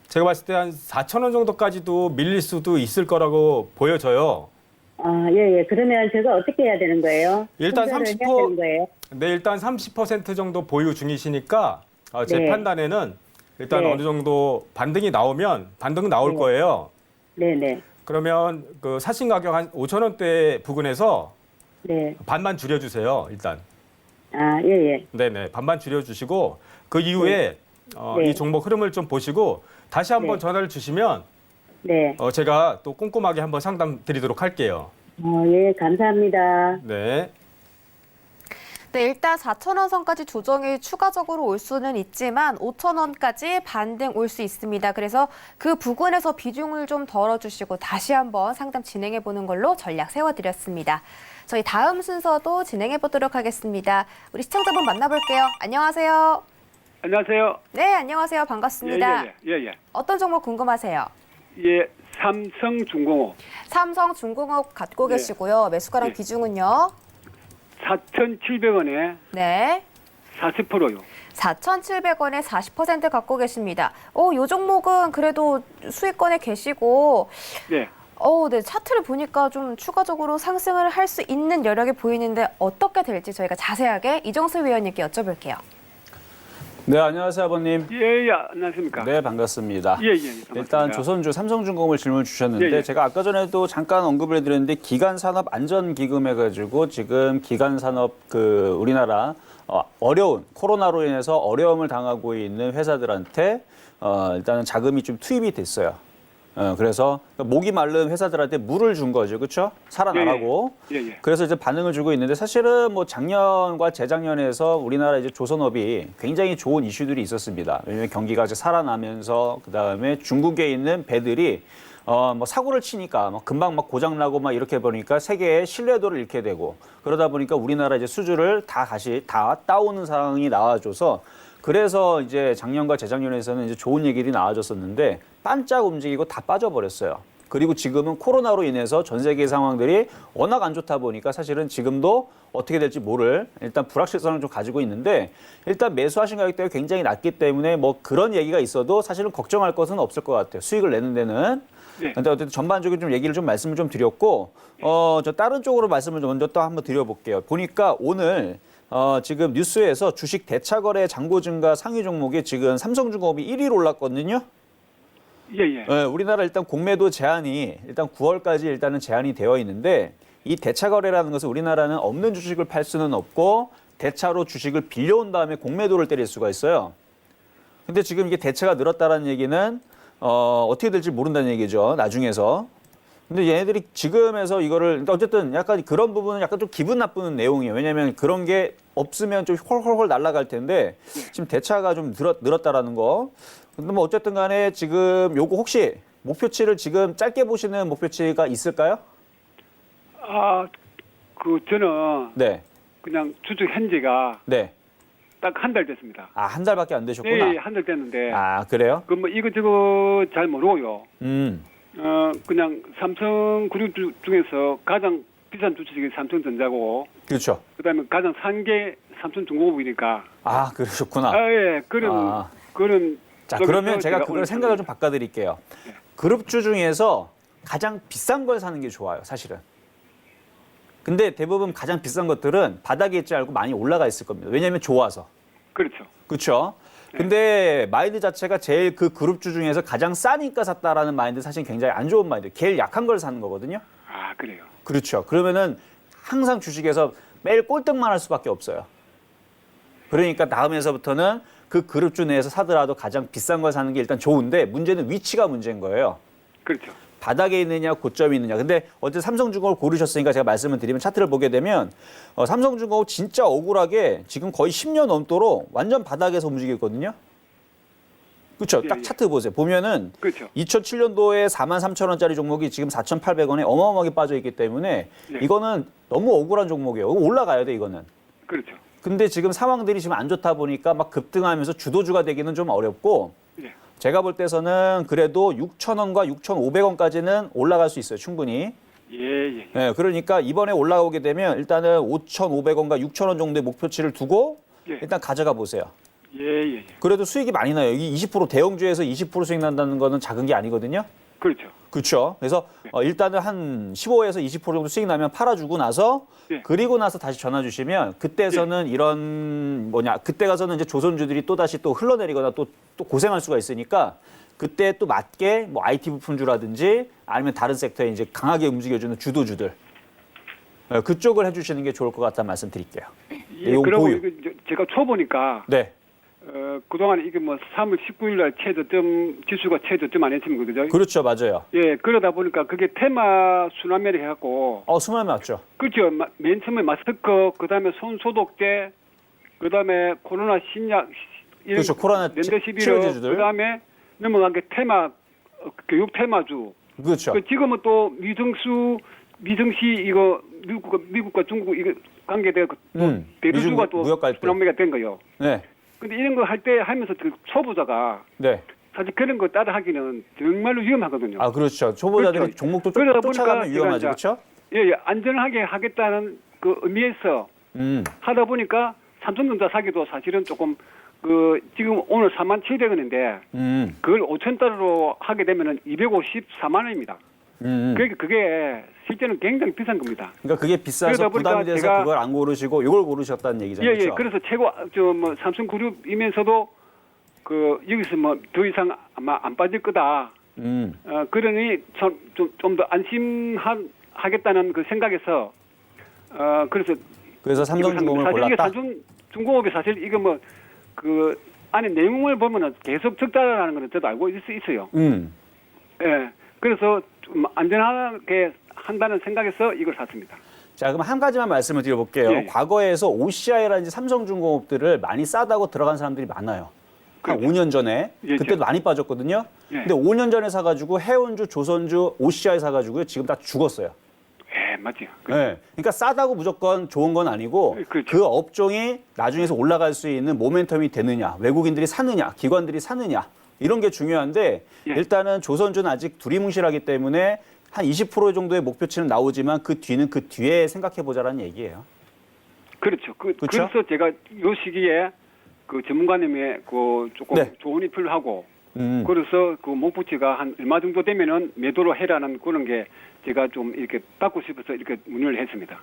제가 봤을 때 한 4,000원 정도까지도 밀릴 수도 있을 거라고 보여져요. 예. 그러면 제가 어떻게 해야 되는 거예요? 일단 손절을 30%, 해야 되는 거예요? 네, 일단 30% 정도 보유 중이시니까 제 네. 판단에는 일단 네. 어느 정도 반등이 나오면 반등 나올 네. 거예요. 네네. 그러면 그 사신 가격 한 5,000원대 부근에서 네. 반만 줄여주세요. 일단. 예. 네네. 반만 줄여주시고 그 이후에 네. 이 종목 흐름을 좀 보시고 다시 한번 네. 전화를 주시면 네. 제가 또 꼼꼼하게 한번 상담 드리도록 할게요. 예, 감사합니다. 네. 네, 일단 4,000원 선까지 조정이 추가적으로 올 수는 있지만 5,000원까지 반등 올 수 있습니다. 그래서 그 부근에서 비중을 좀 덜어주시고 다시 한번 상담 진행해 보는 걸로 전략 세워드렸습니다. 저희 다음 순서도 진행해 보도록 하겠습니다. 우리 시청자분 만나볼게요. 안녕하세요. 안녕하세요. 네, 안녕하세요. 반갑습니다. 예. 어떤 종목 궁금하세요? 예, 삼성중공업 삼성중공업 갖고 네. 계시고요. 매수가랑 네. 비중은요? 4,700원에 네. 40%요. 4,700원에 40% 갖고 계십니다. 이 종목은 그래도 수익권에 계시고, 네. 네, 차트를 보니까 좀 추가적으로 상승을 할 수 있는 여력이 보이는데 어떻게 될지 저희가 자세하게 이정수 위원님께 여쭤볼게요. 네, 안녕하세요, 아버님. 예, 안녕하십니까? 네, 반갑습니다. 예, 반갑습니다. 일단 조선주 삼성중공업을 질문 주셨는데 예. 제가 아까 전에도 잠깐 언급을 해드렸는데 기간산업안전기금 해가지고 지금 기간산업 우리나라 어려운 코로나로 인해서 어려움을 당하고 있는 회사들한테 일단은 자금이 좀 투입이 됐어요. 그래서 목이 마른 회사들한테 물을 준 거죠, 그렇죠? 살아나라고. 예. 그래서 이제 반응을 주고 있는데 사실은 뭐 작년과 재작년에서 우리나라 이제 조선업이 굉장히 좋은 이슈들이 있었습니다. 왜냐하면 경기가 이제 살아나면서 그 다음에 중국에 있는 배들이 뭐 사고를 치니까 막 금방 막 고장 나고 막 이렇게 보니까 세계의 신뢰도를 잃게 되고 그러다 보니까 우리나라 이제 수주를 다시 따오는 상황이 나와줘서. 그래서 이제 작년과 재작년에서는 이제 좋은 얘기들이 나와줬었는데 반짝 움직이고 다 빠져버렸어요. 그리고 지금은 코로나로 인해서 전 세계 상황들이 워낙 안 좋다 보니까 사실은 지금도 어떻게 될지 모를 일단 불확실성을 좀 가지고 있는데 일단 매수하신 가격대가 굉장히 낮기 때문에 뭐 그런 얘기가 있어도 사실은 걱정할 것은 없을 것 같아요. 수익을 내는 데는. 네. 근데 어쨌든 전반적으로 좀 얘기를 좀 말씀을 좀 드렸고 저 다른 쪽으로 말씀을 먼저 또 한번 드려볼게요. 보니까 오늘 지금 뉴스에서 주식 대차거래 잔고 증가 상위 종목이 지금 삼성중공업이 1위로 올랐거든요. 예. 네, 우리나라 일단 공매도 제한이 일단 9월까지 일단은 제한이 되어 있는데 이 대차거래라는 것은 우리나라는 없는 주식을 팔 수는 없고 대차로 주식을 빌려온 다음에 공매도를 때릴 수가 있어요. 근데 지금 이게 대차가 늘었다는 얘기는 어떻게 될지 모른다는 얘기죠. 나중에서. 근데 얘네들이 지금에서 이거를 그러니까 어쨌든 약간 그런 부분은 약간 좀 기분 나쁜 내용이에요. 왜냐하면 그런 게 없으면 좀 홀홀홀 날아갈 텐데 지금 대차가 좀 늘었다라는 거. 근데 뭐 어쨌든 간에 지금 요거 혹시 목표치를 지금 짧게 보시는 목표치가 있을까요? 저는 네. 그냥 주주 현재가 네. 딱 한 달 됐습니다. 아, 한 달밖에 안 되셨구나. 네, 한 달 됐는데 아, 그래요? 그 뭐 이것저것 잘 모르고요. 음. 그냥 삼성 그룹 중에서 가장 비싼 주식이 삼성전자고 그렇죠. 그다음에 가장 산 게 삼성중공업이니까 아, 그러셨구나. 예, 그런 자, 쪽에서 그러면 제가 그걸 오늘 생각을 좀 바꿔드릴게요. 그룹주 중에서 가장 비싼 걸 사는 게 좋아요, 사실은. 근데 대부분 가장 비싼 것들은 바닥에 있지 않고 많이 올라가 있을 겁니다. 왜냐하면 좋아서. 그렇죠. 그렇죠? 근데 마인드 자체가 제일 그 그룹주 중에서 가장 싸니까 샀다라는 마인드 사실 굉장히 안 좋은 마인드. 제일 약한 걸 사는 거거든요. 아, 그래요. 그렇죠. 그러면은 항상 주식에서 매일 꼴등만 할 수밖에 없어요. 그러니까 다음에서부터는 그 그룹주 내에서 사더라도 가장 비싼 걸 사는 게 일단 좋은데 문제는 위치가 문제인 거예요. 그렇죠. 바닥에 있느냐 고점이 있느냐. 근데 어제 삼성중공업을 고르셨으니까 제가 말씀을 드리면 차트를 보게 되면 삼성중공업 진짜 억울하게 지금 거의 10년 넘도록 완전 바닥에서 움직이고 있거든요. 그렇죠. 예, 딱 예. 차트 보세요. 보면은 그렇죠. 2007년도에 43,000원짜리 종목이 지금 4,800원에 어마어마하게 빠져 있기 때문에 네. 이거는 너무 억울한 종목이에요. 올라가야 돼, 이거는. 그렇죠. 근데 지금 상황들이 지금 안 좋다 보니까 막 급등하면서 주도주가 되기는 좀 어렵고 예. 제가 볼 때서는 그래도 6,000원과 6,500원까지는 올라갈 수 있어요, 충분히. 예. 네, 그러니까 이번에 올라오게 되면 일단은 5,500원과 6,000원 정도의 목표치를 두고 예. 일단 가져가 보세요. 예. 그래도 수익이 많이 나요. 이 20% 대형주에서 20% 수익 난다는 거는 작은 게 아니거든요. 그렇죠. 그렇죠. 그래서 일단은 한 15에서 20% 정도 수익 나면 팔아주고 나서 예. 그리고 나서 다시 전화 주시면 그때서는 이런 그때 가서는 이제 조선주들이 또 다시 또 흘러내리거나 또 고생할 수가 있으니까 그때 또 맞게 뭐 IT 부품주라든지 아니면 다른 섹터에 이제 강하게 움직여주는 주도주들 그쪽을 해주시는 게 좋을 것 같다는 말씀 드릴게요. 예, 이건 그리고 보유. 이거 제가 쳐보니까 네. 그동안 이게 뭐 3월 19일 날 최저점 지수가 최저점 안 했습니까? 그죠? 그렇죠. 맞아요. 예, 그러다 보니까 그게 테마 순환매를 해갖고 수면 맞죠. 그렇죠. 맨 처음에 마스크, 그다음에 손 소독제, 그다음에 코로나 신약, 그렇죠. 코로나 렌더시비르, 치료제주들. 그다음에 넘어간 게 테마 교육 테마주. 그렇죠. 지금은 또 미정시 이거 미국과 중국 이거 관계되고 대류주가 미중 또 무역 갈등. 순환매가 된 거예요. 네. 근데 이런 거 할 때 하면서 그 초보자가 네. 사실 그런 거 따라 하기는 정말로 위험하거든요. 아, 그렇죠. 초보자들이 그렇죠. 종목도 그러다 쫓아가면 보니까 위험하죠. 제가 그렇죠? 예, 안전하게 하겠다는 그 의미에서 하다 보니까 삼성전자 사기도 사실은 조금 지금 오늘 47,000원인데 그걸 5,000달러로 하게 되면은 254만 원입니다. 그러니까 그게 실제는 굉장히 비싼 겁니다. 그러니까 그게 비싸서 그러다 보니까 부담이 돼서 제가- 그걸 안 고르시고 이걸 고르셨다는 얘기잖아요. 예, 그렇죠? 그래서 최고 삼성그룹이면서도 여기서 뭐 더 이상 아마 안 빠질 거다. 그러니 좀 더 안심하겠다는 그 생각에서 그래서 삼성중공업을 사실 이게 골랐다. 삼성중공업이 사실 이거 뭐 그 안에 내용을 보면은 계속 적자라는 걸 저도 알고 있어요. 예, 그래서 좀 안전하게 한다는 생각에서 이걸 샀습니다. 자, 그럼 한 가지만 말씀을 드려볼게요. 예. 과거에서 OCI라든지 삼성중공업들을 많이 싸다고 들어간 사람들이 많아요. 한 그렇죠. 5년 전에. 예, 그때도 많이 빠졌거든요. 예. 근데 5년 전에 사가지고 해운주, 조선주, OCI 사가지고요. 지금 다 죽었어요. 예, 맞죠. 네. 그러니까 싸다고 무조건 좋은 건 아니고 그렇죠. 그 업종이 나중에서 올라갈 수 있는 모멘텀이 되느냐, 외국인들이 사느냐, 기관들이 사느냐 이런 게 중요한데 예. 일단은 조선주는 아직 두리뭉실하기 때문에 한 20% 정도의 목표치는 나오지만 그 뒤는 그 뒤에 생각해 보자라는 얘기예요. 그렇죠. 그렇죠? 그래서 제가 요 시기에 그 전문가님의 그 조금 네. 조언이 필요하고 그래서 그 목표치가 한 얼마 정도 되면은 매도로 해라는 그런 게 제가 좀 이렇게 받고 싶어서 이렇게 문의를 했습니다.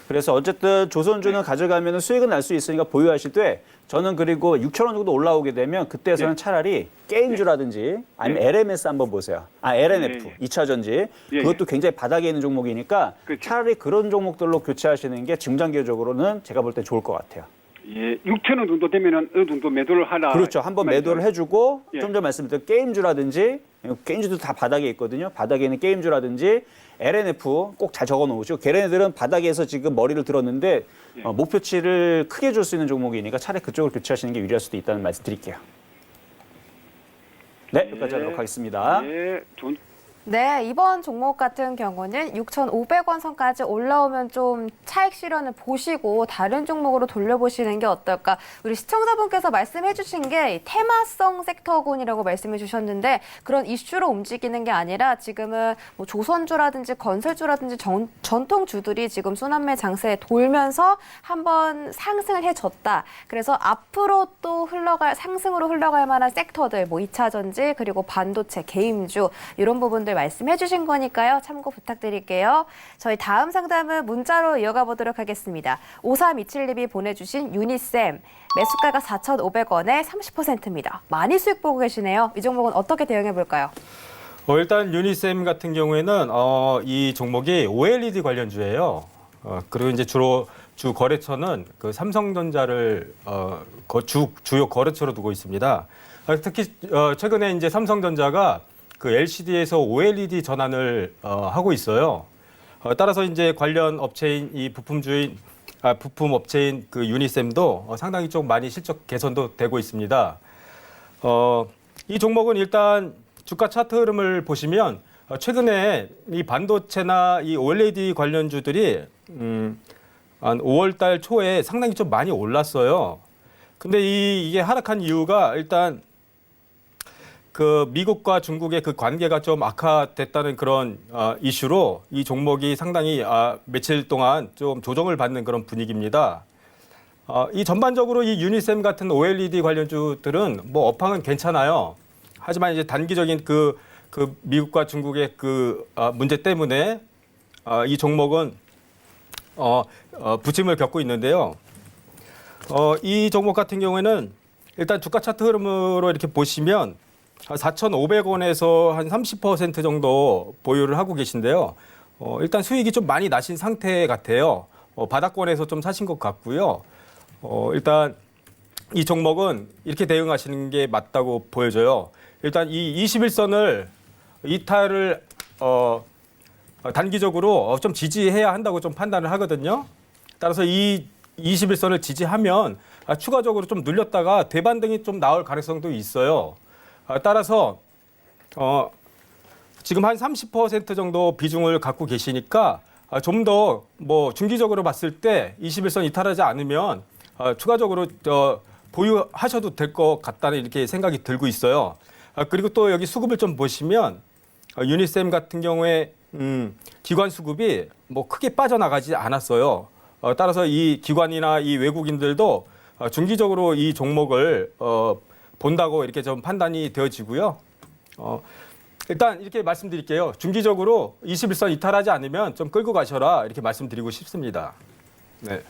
그래서 어쨌든 조선주는 가져가면 수익은 날 수 있으니까 보유하실 때 저는 그리고 6,000원 정도 올라오게 되면 그때서는 차라리 게임주라든지 아니면 LMS 한번 보세요. LNF, 2차 전지. 그것도 굉장히 바닥에 있는 종목이니까 그렇죠. 차라리 그런 종목들로 교체하시는 게 중장기적으로는 제가 볼 때 좋을 것 같아요. 예, 6,000원 정도 되면은 어느 정도 매도를 하라. 그렇죠. 한번 매도를 해주고 예. 좀 전에 말씀드렸던 게임주라든지 게임주도 다 바닥에 있거든요. 바닥에 있는 게임주라든지 LNF 꼭 잘 적어놓으시고 걔네들은 바닥에서 지금 머리를 들었는데 목표치를 크게 줄 수 있는 종목이니까 차라리 그쪽을 교체하시는 게 유리할 수도 있다는 말씀 드릴게요. 네, 여기까지 하도록 하겠습니다. 예, 네, 이번 종목 같은 경우는 6,500원 선까지 올라오면 좀 차익 실현을 보시고 다른 종목으로 돌려보시는 게 어떨까. 우리 시청자분께서 말씀해 주신 게 테마성 섹터군이라고 말씀해 주셨는데 그런 이슈로 움직이는 게 아니라 지금은 뭐 조선주라든지 건설주라든지 전통주들이 지금 순환매 장세에 돌면서 한번 상승을 해줬다. 그래서 앞으로 또 상승으로 흘러갈 만한 섹터들, 뭐 2차 전지 그리고 반도체, 게임주 이런 부분들 말씀해 주신 거니까요. 참고 부탁드릴게요. 저희 다음 상담은 문자로 이어가 보도록 하겠습니다. 5327님이 보내주신 유니쌤. 매수가가 4,500원에 30%입니다. 많이 수익 보고 계시네요. 이 종목은 어떻게 대응해 볼까요? 일단 유니셈 같은 경우에는 이 종목이 OLED 관련주예요. 그리고 이제 주로 주 거래처는 그 삼성전자를 주요 거래처로 두고 있습니다. 특히 최근에 이제 삼성전자가 그 LCD에서 OLED 전환을 하고 있어요. 따라서 이제 관련 업체인 이 부품 업체인 그 유니셈도 상당히 좀 많이 실적 개선도 되고 있습니다. 이 종목은 일단 주가 차트 흐름을 보시면 최근에 이 반도체나 이 OLED 관련주들이 한 5월 달 초에 상당히 좀 많이 올랐어요. 근데 이게 하락한 이유가 일단 그 미국과 중국의 그 관계가 좀 악화됐다는 그런 이슈로 이 종목이 상당히 며칠 동안 좀 조정을 받는 그런 분위기입니다. 이 전반적으로 이 유니셈 같은 OLED 관련주들은 뭐 업황은 괜찮아요. 하지만 이제 단기적인 그 미국과 중국의 그 문제 때문에 이 종목은 부침을 겪고 있는데요. 이 종목 같은 경우에는 일단 주가 차트 흐름으로 이렇게 보시면 4,500원에서 한 30% 정도 보유를 하고 계신데요. 일단 수익이 좀 많이 나신 상태 같아요. 바닥권에서 좀 사신 것 같고요. 일단 이 종목은 이렇게 대응하시는 게 맞다고 보여져요. 일단 이 21선을 이탈을 단기적으로 좀 지지해야 한다고 좀 판단을 하거든요. 따라서 이 21선을 지지하면 추가적으로 좀 눌렸다가 대반등이 좀 나올 가능성도 있어요. 따라서 지금 한 30% 정도 비중을 갖고 계시니까 좀 더 뭐 중기적으로 봤을 때 21선 이탈하지 않으면 추가적으로 보유하셔도 될 것 같다는 이렇게 생각이 들고 있어요. 그리고 또 여기 수급을 좀 보시면 유니셈 같은 경우에 기관 수급이 뭐 크게 빠져나가지 않았어요. 따라서 이 기관이나 이 외국인들도 중기적으로 이 종목을 본다고 이렇게 좀 판단이 되어지고요. 일단 이렇게 말씀드릴게요. 중기적으로 21선 이탈하지 않으면 좀 끌고 가셔라 이렇게 말씀드리고 싶습니다. 네.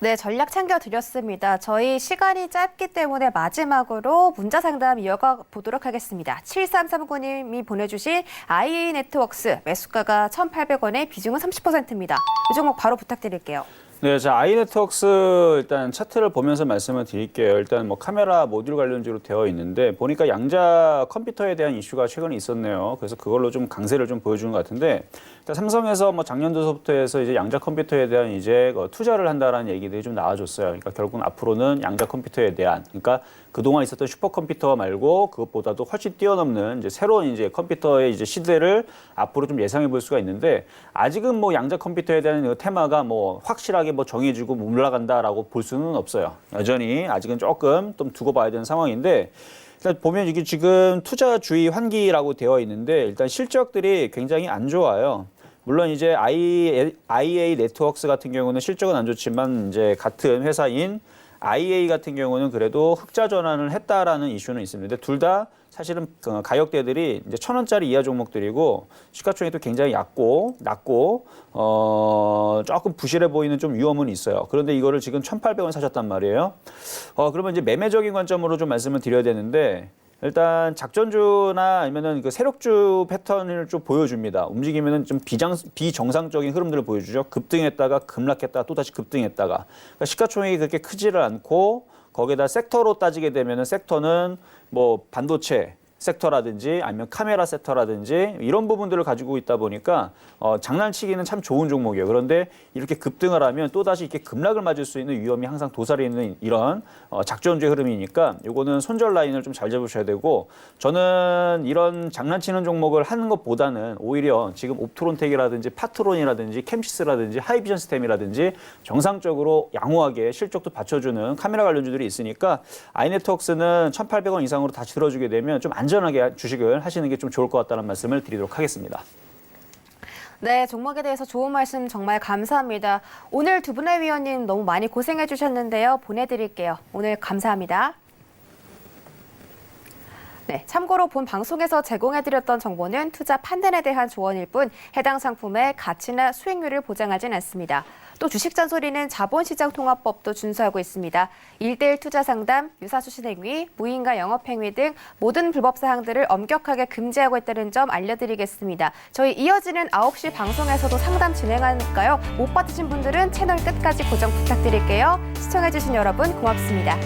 네, 전략 챙겨드렸습니다. 저희 시간이 짧기 때문에 마지막으로 문자 상담 이어가 보도록 하겠습니다. 7339님이 보내주신 IA 네트웍스 매수가가 1,800원에 비중은 30%입니다. 이 종목 바로 부탁드릴게요. 네, 자, 아이네트웍스 일단 차트를 보면서 말씀을 드릴게요. 일단 뭐 카메라 모듈 관련주로 되어 있는데 보니까 양자 컴퓨터에 대한 이슈가 최근에 있었네요. 그래서 그걸로 좀 강세를 좀 보여주는 것 같은데 일단 삼성에서 뭐 작년도서부터 해서 이제 양자 컴퓨터에 대한 이제 투자를 한다라는 얘기들이 좀 나와줬어요. 그러니까 결국은 앞으로는 양자 컴퓨터에 대한 그러니까 그동안 있었던 슈퍼컴퓨터 말고 그것보다도 훨씬 뛰어넘는 이제 새로운 이제 컴퓨터의 이제 시대를 앞으로 좀 예상해 볼 수가 있는데 아직은 뭐 양자 컴퓨터에 대한 그 테마가 뭐 확실하게 뭐 정해지고 올라간다라고 볼 수는 없어요. 여전히 아직은 조금 좀 두고 봐야 되는 상황인데 일단 보면 이게 지금 투자주의 환기라고 되어 있는데 일단 실적들이 굉장히 안 좋아요. 물론 이제 IA 네트웍스 같은 경우는 실적은 안 좋지만 이제 같은 회사인 IA 같은 경우는 그래도 흑자 전환을 했다라는 이슈는 있습니다. 둘 다 사실은 가격대들이 이제 1,000원짜리 이하 종목들이고 시가총액도 굉장히 낮고 조금 부실해 보이는 좀 위험은 있어요. 그런데 이거를 지금 1,800원 사셨단 말이에요. 그러면 이제 매매적인 관점으로 좀 말씀을 드려야 되는데 일단 작전주나 아니면은 그 세력주 패턴을 좀 보여줍니다. 움직이면은 좀 비정상적인 흐름들을 보여주죠. 급등했다가 급락했다가 또 다시 급등했다가. 그러니까 시가총액이 그렇게 크지를 않고 거기에다 섹터로 따지게 되면은 섹터는 뭐 반도체, 섹터라든지 아니면 카메라 섹터라든지 이런 부분들을 가지고 있다 보니까 장난치기는 참 좋은 종목이에요. 그런데 이렇게 급등을 하면 또다시 이렇게 급락을 맞을 수 있는 위험이 항상 도사리에 있는 이런 작전주의 흐름이니까 이거는 손절 라인을 좀 잘 잡으셔야 되고, 저는 이런 장난치는 종목을 하는 것보다는 오히려 지금 옵트론텍이라든지 파트론이라든지 캠시스라든지 하이비전 시스템이라든지 정상적으로 양호하게 실적도 받쳐주는 카메라 관련주들이 있으니까 아이네트웍스는 1,800원 이상으로 다시 들어주게 되면 좀 안전하게 주식을 하시는 게 좀 좋을 것 같다는 말씀을 드리도록 하겠습니다. 네, 종목에 대해서 좋은 말씀 정말 감사합니다. 오늘 두 분의 위원님 너무 많이 고생해 주셨는데요. 보내드릴게요. 오늘 감사합니다. 네, 참고로 본 방송에서 제공해드렸던 정보는 투자 판단에 대한 조언일 뿐 해당 상품의 가치나 수익률을 보장하진 않습니다. 또 주식 잔소리는 자본시장 통합법도 준수하고 있습니다. 1:1 투자 상담, 유사수신행위, 무인가 영업행위 등 모든 불법 사항들을 엄격하게 금지하고 있다는 점 알려드리겠습니다. 저희 이어지는 9시 방송에서도 상담 진행하니까요. 못 받으신 분들은 채널 끝까지 고정 부탁드릴게요. 시청해주신 여러분 고맙습니다.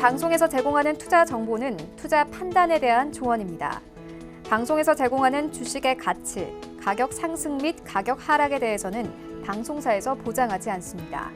방송에서 제공하는 투자 정보는 투자 판단에 대한 조언입니다. 방송에서 제공하는 주식의 가치, 가격 상승 및 가격 하락에 대해서는 방송사에서 보장하지 않습니다.